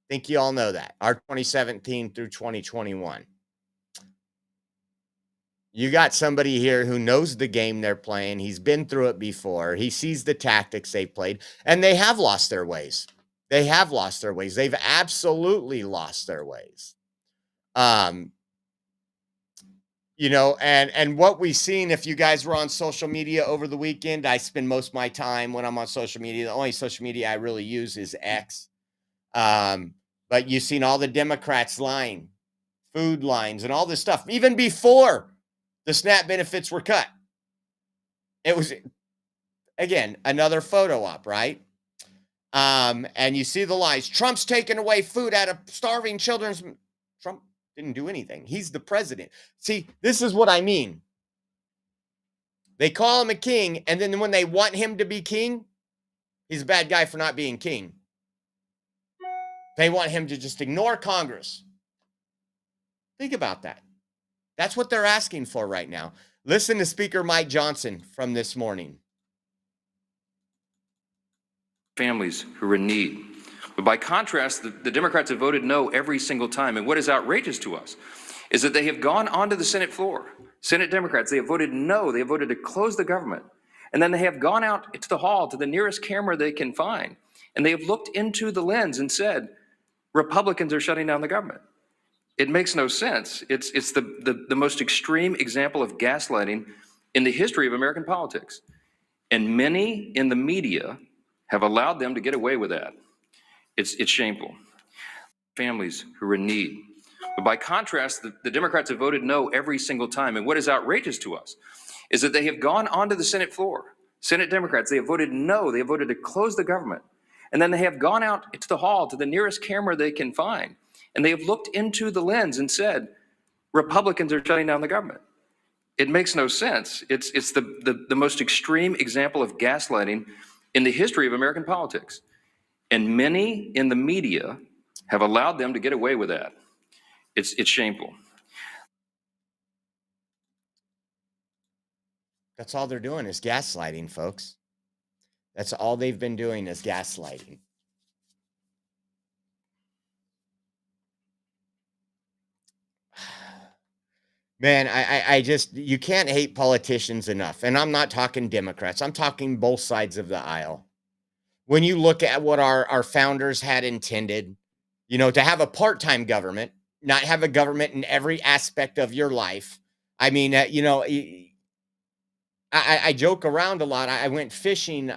think you all know that. Our 2017 through 2021. You got somebody here who knows the game they're playing. He's been through it before. He sees the tactics they played, and they have lost their ways. They have lost their ways. They've absolutely lost their ways. You know, and what we've seen, if you guys were on social media over the weekend, I spend most of my time when I'm on social media. The only social media I really use is X. But you've seen all the Democrats lying, food lines, and all this stuff, even before the SNAP benefits were cut. It was, again, another photo op, right? And you see the lies. Trump's taking away food out of starving children's. Trump didn't do anything. He's the president. See, this is what I mean. They call him a king, and then when they want him to be king, he's a bad guy for not being king. They want him to just ignore Congress. Think about that. That's what they're asking for right now. Listen to Speaker Mike Johnson from this morning. Families who are in need. But by contrast, the Democrats have voted no every single time. And what is outrageous to us is that they have gone onto the Senate floor. Senate Democrats, they have voted no. They have voted to close the government. And then they have gone out to the hall, to the nearest camera they can find. And they have looked into the lens and said, Republicans are shutting down the government. It makes no sense. It's the most extreme example of gaslighting in the history of American politics. And many in the media have allowed them to get away with that. It's shameful. Families who are in need. But by contrast, the Democrats have voted no every single time. And what is outrageous to us is that they have gone onto the Senate floor. Senate Democrats, they have voted no. They have voted to close the government. And then they have gone out to the hall, to the nearest camera they can find. And they have looked into the lens and said, Republicans are shutting down the government. It makes no sense. It's the most extreme example of gaslighting in the history of American politics. And many in the media have allowed them to get away with that. It's shameful. That's all they're doing is gaslighting, folks. That's all they've been doing is gaslighting. Man, I just, you can't hate politicians enough. And I'm not talking Democrats. I'm talking both sides of the aisle. When you look at what our founders had intended, you know, to have a part-time government, not have a government in every aspect of your life. I mean, you know, I joke around a lot. I went fishing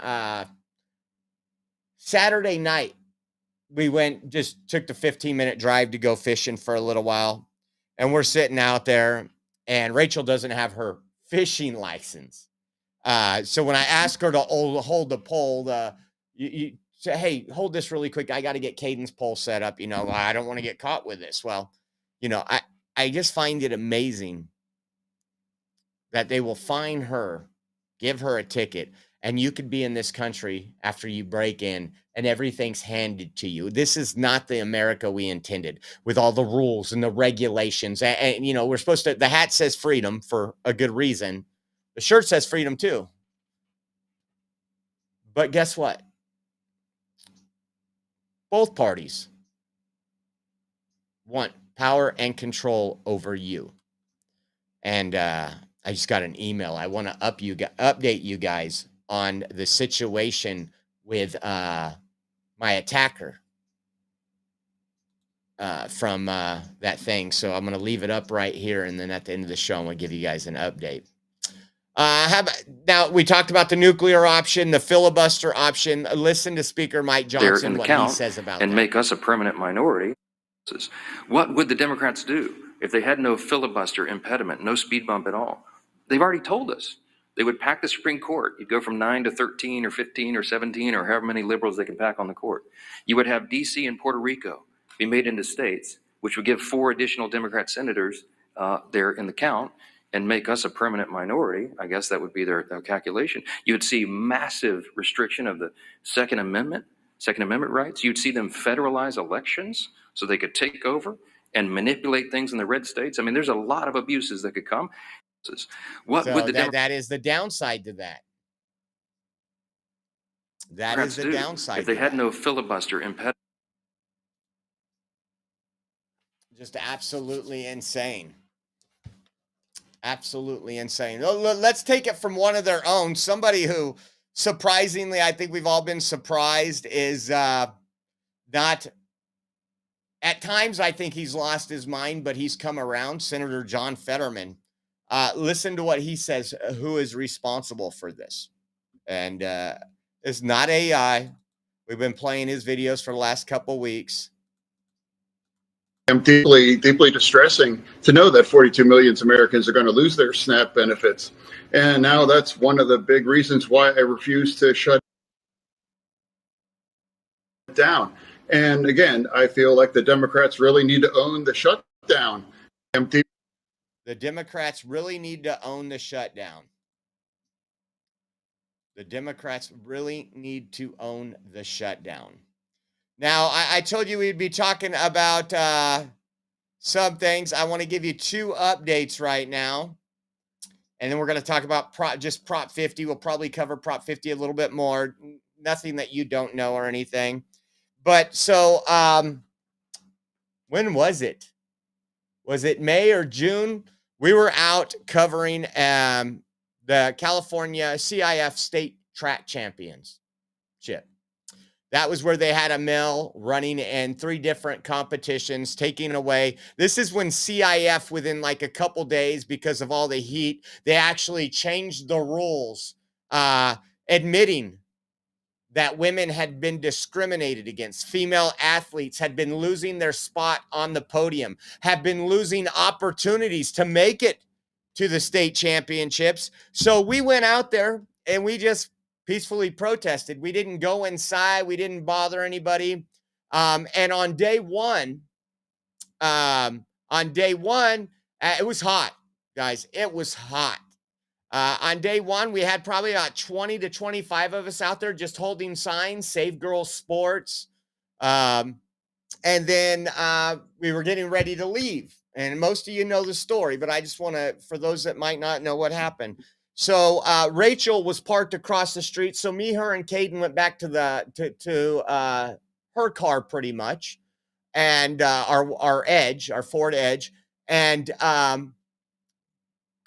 Saturday night. We just took the 15-minute drive to go fishing for a little while. And we're sitting out there, and Rachel doesn't have her fishing license. So when I ask her to hold the pole, you say, hey, hold this really quick. I got to get Caden's pole set up. You know, I don't want to get caught with this. Well, you know, I just find it amazing that they will fine her, give her a ticket, and you could be in this country after you break in and everything's handed to you. This is not the America we intended, with all the rules and the regulations. And you know, we're supposed to, the hat says freedom for a good reason. The shirt says freedom too. But guess what? Both parties want power and control over you. And I just got an email. I want to update you guys on the situation with my attacker from that thing. So I'm going to leave it up right here. And then at the end of the show, I'm going to give you guys an update. Now, we talked about the nuclear option, the filibuster option. Listen to Speaker Mike Johnson, what he says about and that. make us a permanent minority. What would the Democrats do if they had no filibuster impediment, no speed bump at all? They've already told us. They would pack the Supreme Court. You'd go from 9 to 13 or 15 or 17 or however many liberals they can pack on the court. You would have D.C. and Puerto Rico be made into states, which would give 4 additional Democrat senators there in the count, and make us a permanent minority. I guess that would be their calculation. You would see massive restriction of the Second Amendment rights. You'd see them federalize elections so they could take over and manipulate things in the red states. I mean, there's a lot of abuses that could come. What So would the that is the downside to that. That is the do downside. if they to had that. no filibuster impediment. Just absolutely insane. Absolutely insane. Let's take it from one of their own. Somebody who, surprisingly, I think we've all been surprised, is not. At times, I think he's lost his mind, but he's come around. Senator John Fetterman. Listen to what he says. Who is responsible for this? And it's not AI. We've been playing his videos for the last couple weeks. Deeply distressing to know that 42 million Americans are going to lose their SNAP benefits. And now that's one of the big reasons why I refuse to shut down. And again, I feel like the Democrats really need to own the shutdown. The Democrats really need to own the shutdown. The Democrats really need to own the shutdown. Now, I told you we'd be talking about some things. I want to give you two updates right now. And then we're going to talk about Prop 50. We'll probably cover Prop 50 a little bit more. Nothing that you don't know or anything. But so, when was it? Was it May or June? We were out covering the California CIF State Track Championship. That was where they had a mill running in 3 different competitions, taking away. This is when CIF, within like a couple days, because of all the heat, they actually changed the rules, admitting that women had been discriminated against. Female athletes had been losing their spot on the podium, had been losing opportunities to make it to the state championships. So we went out there and we just peacefully protested. We didn't go inside. We didn't bother anybody. And on day one, it was hot, guys. It was hot. On day one, we had probably about 20 to 25 of us out there just holding signs, Save Girls Sports. And then we were getting ready to leave. And most of you know the story, but I just want to, for those that might not know what happened. So Rachel was parked across the street. So me, her, and Caden went back to her car pretty much. And our Ford Edge. And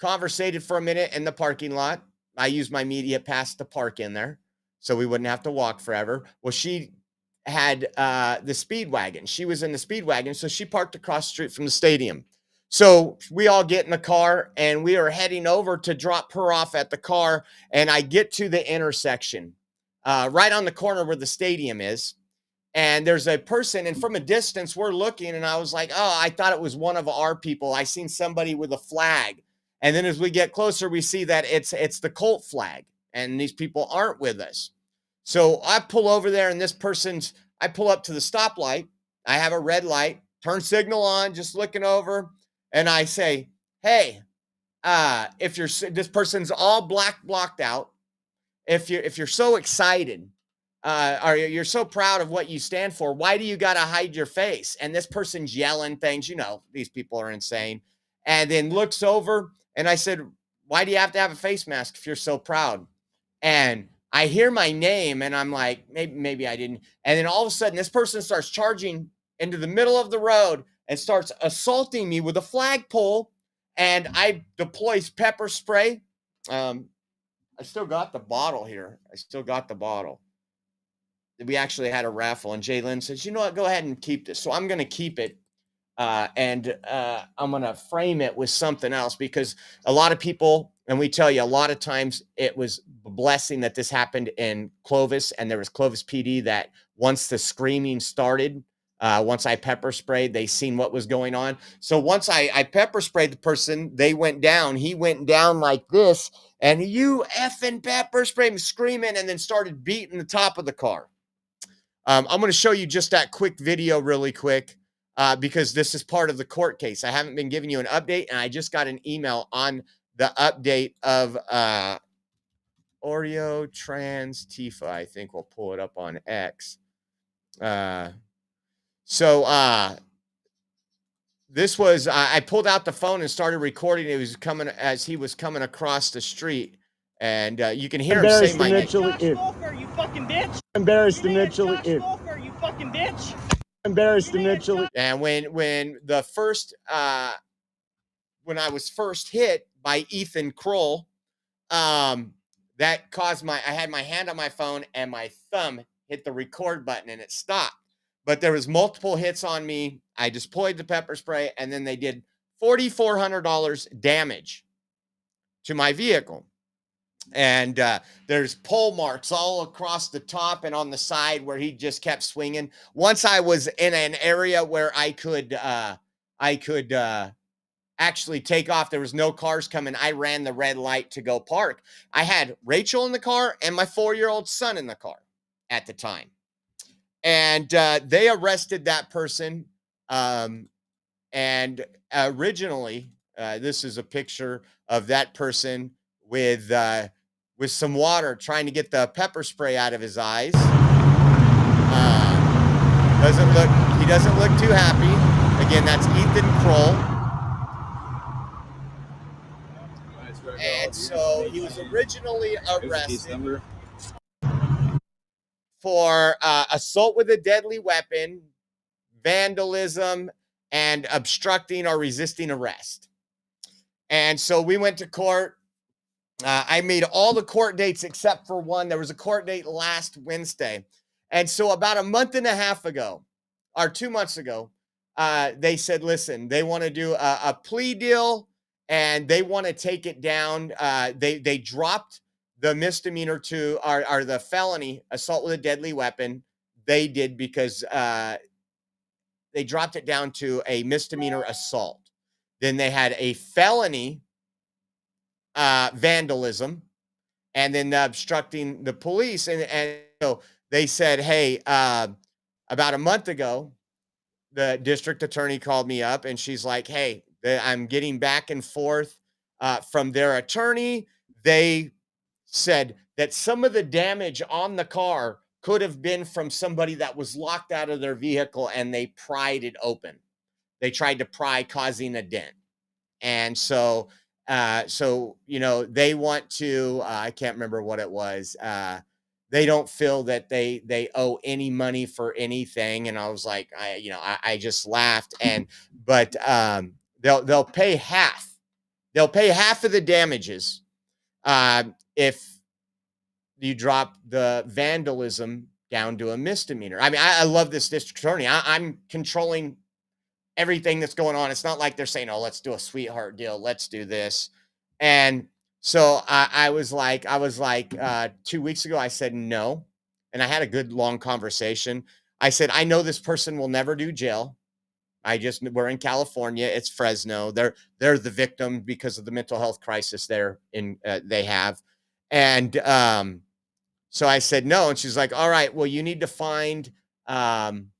conversated for a minute in the parking lot. I used my media pass to park in there so we wouldn't have to walk forever. Well, she had the Speedwagon. She was in the Speedwagon, so she parked across the street from the stadium. So we all get in the car, and we are heading over to drop her off at the car, and I get to the intersection right on the corner where the stadium is. And there's a person, and from a distance, we're looking, and I was like, oh, I thought it was one of our people. I seen somebody with a flag. And then as we get closer, we see that it's the Colt flag, and these people aren't with us. So I pull over there, and I pull up to the stoplight. I have a red light, turn signal on, just looking over, and I say, hey, this person's all blocked out. If you're so excited, or you're so proud of what you stand for, why do you got to hide your face? And this person's yelling things. You know, these people are insane. And then looks over, and I said, why do you have to have a face mask if you're so proud? And I hear my name, and I'm like, maybe I didn't. And then all of a sudden, this person starts charging into the middle of the road and starts assaulting me with a flagpole. And I deploy pepper spray. I still got the bottle here. We actually had a raffle, and Jalen says, you know what, go ahead and keep this. So I'm going to keep it. And I'm going to frame it with something else, because a lot of people, and we tell you a lot of times, it was a blessing that this happened in Clovis, and there was Clovis PD that once the screaming started, once I pepper sprayed, they seen what was going on. So once I pepper sprayed the person, he went down like this, and you effing pepper sprayed, screaming, and then started beating the top of the car. I'm going to show you just that quick video really quick. Because this is part of the court case. I haven't been giving you an update, and I just got an email on the update of Oreo Trans Tifa. I think we'll pull it up on X. This was, I pulled out the phone and started recording. It was coming as he was coming across the street, and you can hear him say my name. You fucking bitch. bitch. Embarrassed initially. You fucking bitch. Embarrassed initially. And when the first when I was first hit by Ethan Kroll, that caused I had my hand on my phone and my thumb hit the record button and it stopped. But there was multiple hits on me. I deployed the pepper spray and then they did $4,400 damage to my vehicle. And there's pole marks all across the top and on the side where he just kept swinging. Once I was in an area where I could actually take off. There was no cars coming. I ran the red light to go park. I had Rachel in the car and my 4-year-old son in the car at the time. And they arrested that person. And originally, this is a picture of that person with some water trying to get the pepper spray out of his eyes. He doesn't look too happy. Again, that's Ethan Kroll. And so he was originally arrested for assault with a deadly weapon, vandalism, and obstructing or resisting arrest. And so we went to court. I made all the court dates except for one. There was a court date last Wednesday. And so about a month and a half ago, or 2 months ago, they said, listen, they want to do a plea deal and they want to take it down. They dropped the misdemeanor to, or the felony, assault with a deadly weapon. They did because they dropped it down to a misdemeanor assault. Then they had a felony vandalism, and then obstructing the police. And so they said, hey, about a month ago, the district attorney called me up and she's like, hey, I'm getting back and forth from their attorney. They said that some of the damage on the car could have been from somebody that was locked out of their vehicle and they pried it open. They tried to pry, causing a dent. And so, they want to, I can't remember what it was. They don't feel that they owe any money for anything. And I was like, I just laughed. But they'll pay half. They'll pay half of the damages if you drop the vandalism down to a misdemeanor. I mean, I love this district attorney. I'm controlling everything that's going on. It's not like they're saying, oh, let's do a sweetheart deal. Let's do this. And so I was like 2 weeks ago, I said no. And I had a good long conversation. I said, I know this person will never do jail. We're in California. It's Fresno. They're the victim because of the mental health crisis they have. And so I said no. And she's like, all right, well, you need to find on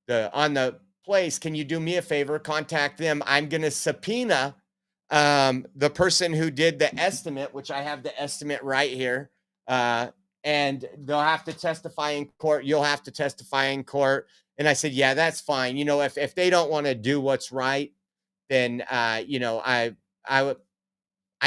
the place. Can you do me a favor? Contact them. I'm going to subpoena the person who did the estimate, which I have the estimate right here. And they'll have to testify in court. You'll have to testify in court. And I said, yeah, that's fine. If they don't want to do what's right, then, I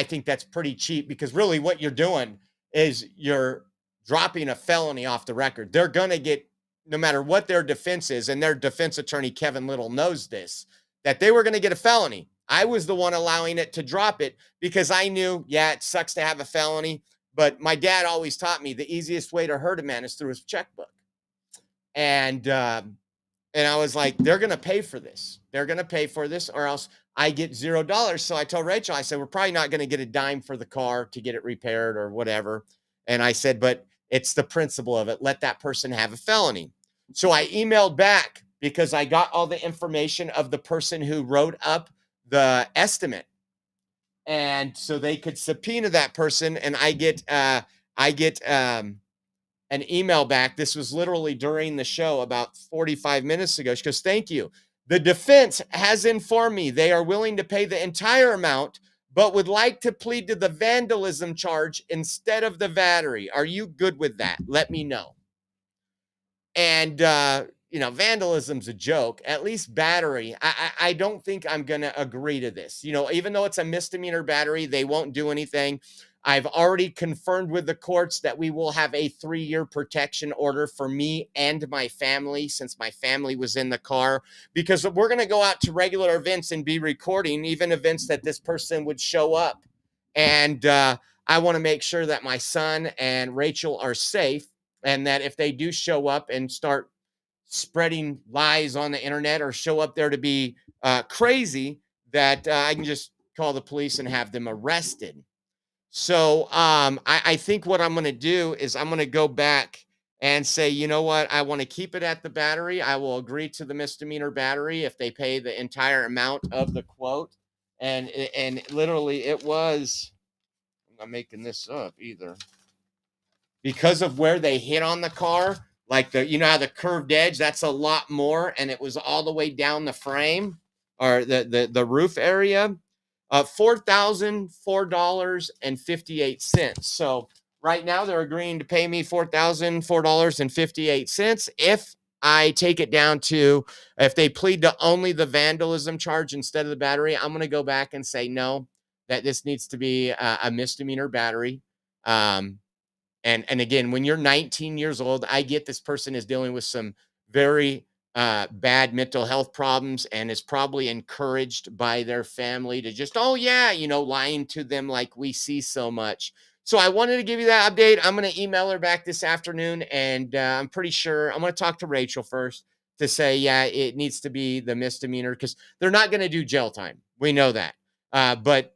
think that's pretty cheap, because really what you're doing is you're dropping a felony off the record. They're going to get, no matter what their defense is, and their defense attorney, Kevin Little, knows this, that they were going to get a felony. I was the one allowing it to drop it because I knew, yeah, it sucks to have a felony, but my dad always taught me the easiest way to hurt a man is through his checkbook. And I was like, they're going to pay for this. They're going to pay for this, or else I get $0. So I told Rachel, I said, we're probably not going to get a dime for the car to get it repaired or whatever. And I said, but it's the principle of it. Let that person have a felony. So I emailed back because I got all the information of the person who wrote up the estimate. And so they could subpoena that person, and I get an email back. This was literally during the show about 45 minutes ago. She goes, thank you. The defense has informed me they are willing to pay the entire amount, but would like to plead to the vandalism charge instead of the battery. Are you good with that? Let me know. And, vandalism's a joke. At least battery, I don't think I'm going to agree to this. Even though it's a misdemeanor battery, they won't do anything. I've already confirmed with the courts that we will have a 3-year protection order for me and my family, since my family was in the car, because we're going to go out to regular events and be recording, even events that this person would show up. And I want to make sure that my son and Rachel are safe, and that if they do show up and start spreading lies on the internet or show up there to be crazy, that I can just call the police and have them arrested. So I think what I'm going to do is I'm going to go back and say, you know what, I want to keep it at the battery. I will agree to the misdemeanor battery if they pay the entire amount of the quote. And literally it was, I'm not making this up either, because of where they hit on the car, like you know how the curved edge, that's a lot more, and it was all the way down the frame or the roof area. $4,004.58. So right now they're agreeing to pay me $4,004.58 if I take it down to, if they plead to only the vandalism charge instead of the battery. I'm going to go back and say no, that this needs to be a misdemeanor battery. And again, when you're 19 years old, I get this person is dealing with some very bad mental health problems and is probably encouraged by their family to just, oh yeah, you know, lying to them like we see so much. So I wanted to give you that update. I'm going to email her back this afternoon, and I'm pretty sure I'm going to talk to Rachel first to say, yeah, it needs to be the misdemeanor, because they're not going to do jail time. We know that. But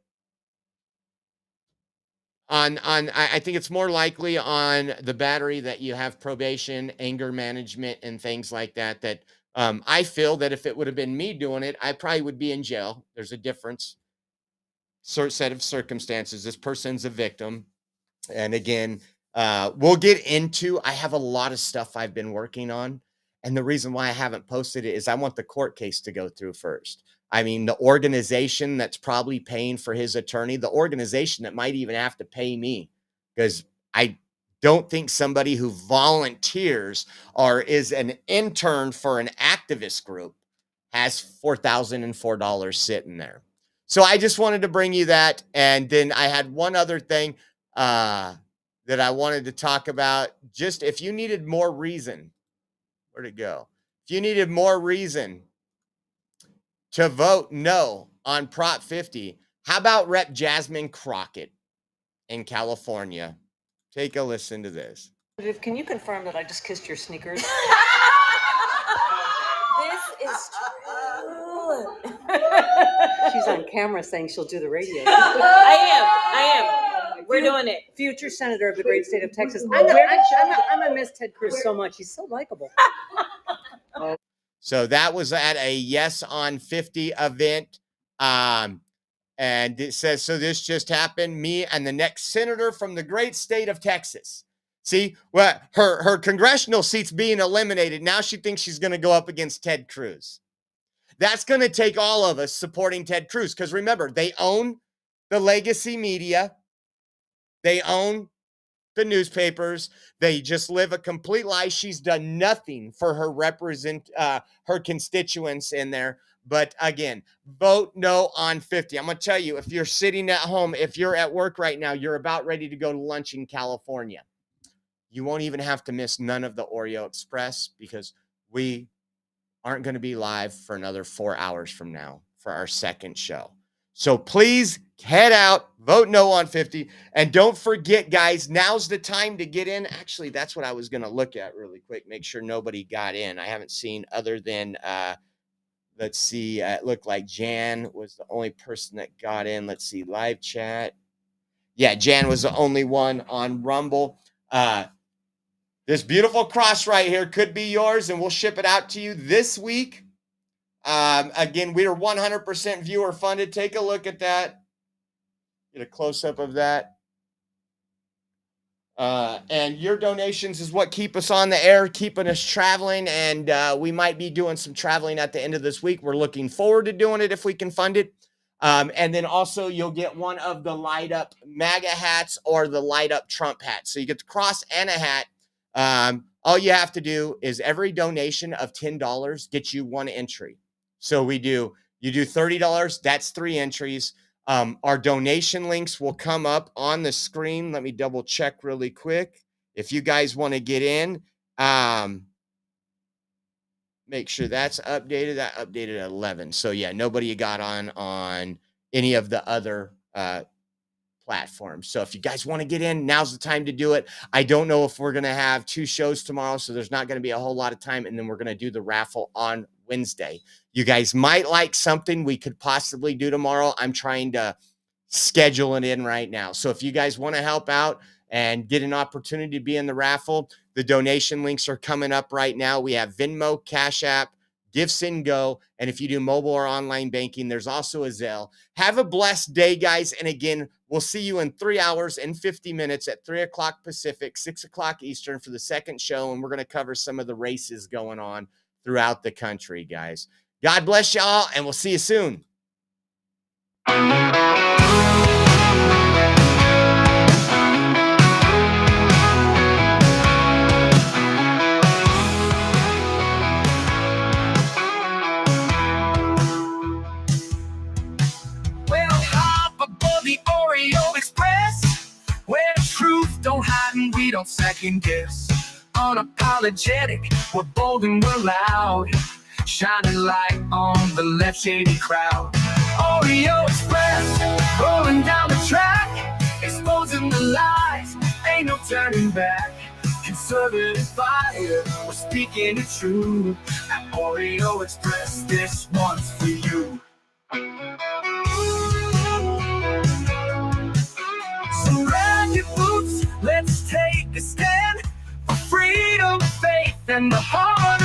I think it's more likely on the battery that you have probation, anger management, and things like that, that I feel that if it would have been me doing it, I probably would be in jail. There's a different set of circumstances. This person's a victim. And again, we'll get into, I have a lot of stuff I've been working on. And the reason why I haven't posted it is I want the court case to go through first. I mean, the organization that's probably paying for his attorney, the organization that might even have to pay me, because I don't think somebody who volunteers or is an intern for an activist group has $4,004 sitting there. So I just wanted to bring you that. And then I had one other thing that I wanted to talk about. Just if you needed more reason, where'd it go? If you needed more reason to vote no on Prop 50, how about Rep. Jasmine Crockett in California? Take a listen to this. Can you confirm that I just kissed your sneakers? This is true. She's on camera saying she'll do the radio. I am. We're doing it. Future senator of the great state of Texas. I'm gonna miss Ted Cruz so much. He's so likable. So that was at a Yes on 50 event. And it says, so this just happened. Me and the next senator from the great state of Texas. See, well, her congressional seat's being eliminated. Now she thinks she's going to go up against Ted Cruz. That's going to take all of us supporting Ted Cruz. Because remember, they own the legacy media. They own the newspapers. They just live a complete lie. She's done nothing for her her constituents in there. But again, vote no on 50. I'm going to tell you, if you're sitting at home, if you're at work right now, you're about ready to go to lunch in California, you won't even have to miss none of the Oreo Express, because we aren't going to be live for another 4 hours from now for our second show. So please head out, vote no on 50. And don't forget, guys, now's the time to get in. Actually, that's what I was going to look at really quick, make sure nobody got in. I haven't seen other than, let's see, it looked like Jan was the only person that got in. Let's see, live chat. Yeah, Jan was the only one on Rumble. This beautiful cross right here could be yours, and we'll ship it out to you this week. Again, we are 100% viewer funded. Take a look at that. Get a close-up of that. And your donations is what keep us on the air, keeping us traveling, and we might be doing some traveling at the end of this week. We're looking forward to doing it if we can fund it. And then also you'll get one of the light-up MAGA hats or the light-up Trump hat. So you get the cross and a hat. All you have to do is every donation of $10 gets you one entry. So you do $30, that's 3 entries. Our donation links will come up on the screen. Let me double check really quick. If you guys want to get in, make sure that's updated. That updated at 11. So yeah, nobody got on any of the other platforms. So if you guys want to get in, now's the time to do it. I don't know if we're going to have 2 shows tomorrow, so there's not going to be a whole lot of time. And then we're going to do the raffle on Wednesday. You guys might like something we could possibly do tomorrow. I'm trying to schedule it in right now. So if you guys want to help out and get an opportunity to be in the raffle, the donation links are coming up right now. We have Venmo, Cash App, GiveSendGo, and if you do mobile or online banking, there's also a Zelle. Have a blessed day, guys. And again, we'll see you in 3 hours and 50 minutes at 3 o'clock Pacific, 6 o'clock Eastern for the second show, and we're going to cover some of the races going on throughout the country, guys. God bless y'all, and we'll see you soon. The Oreo Express, where truth don't hide and we don't second guess. Unapologetic, we're bold and we're loud, shining light on the left shady crowd. Oreo Express, rolling down the track, exposing the lies, ain't no turning back. Conservative fire, we're speaking the truth. At Oreo Express, this one's for you. So grab your boots, let's take a stand for freedom, faith, and the heart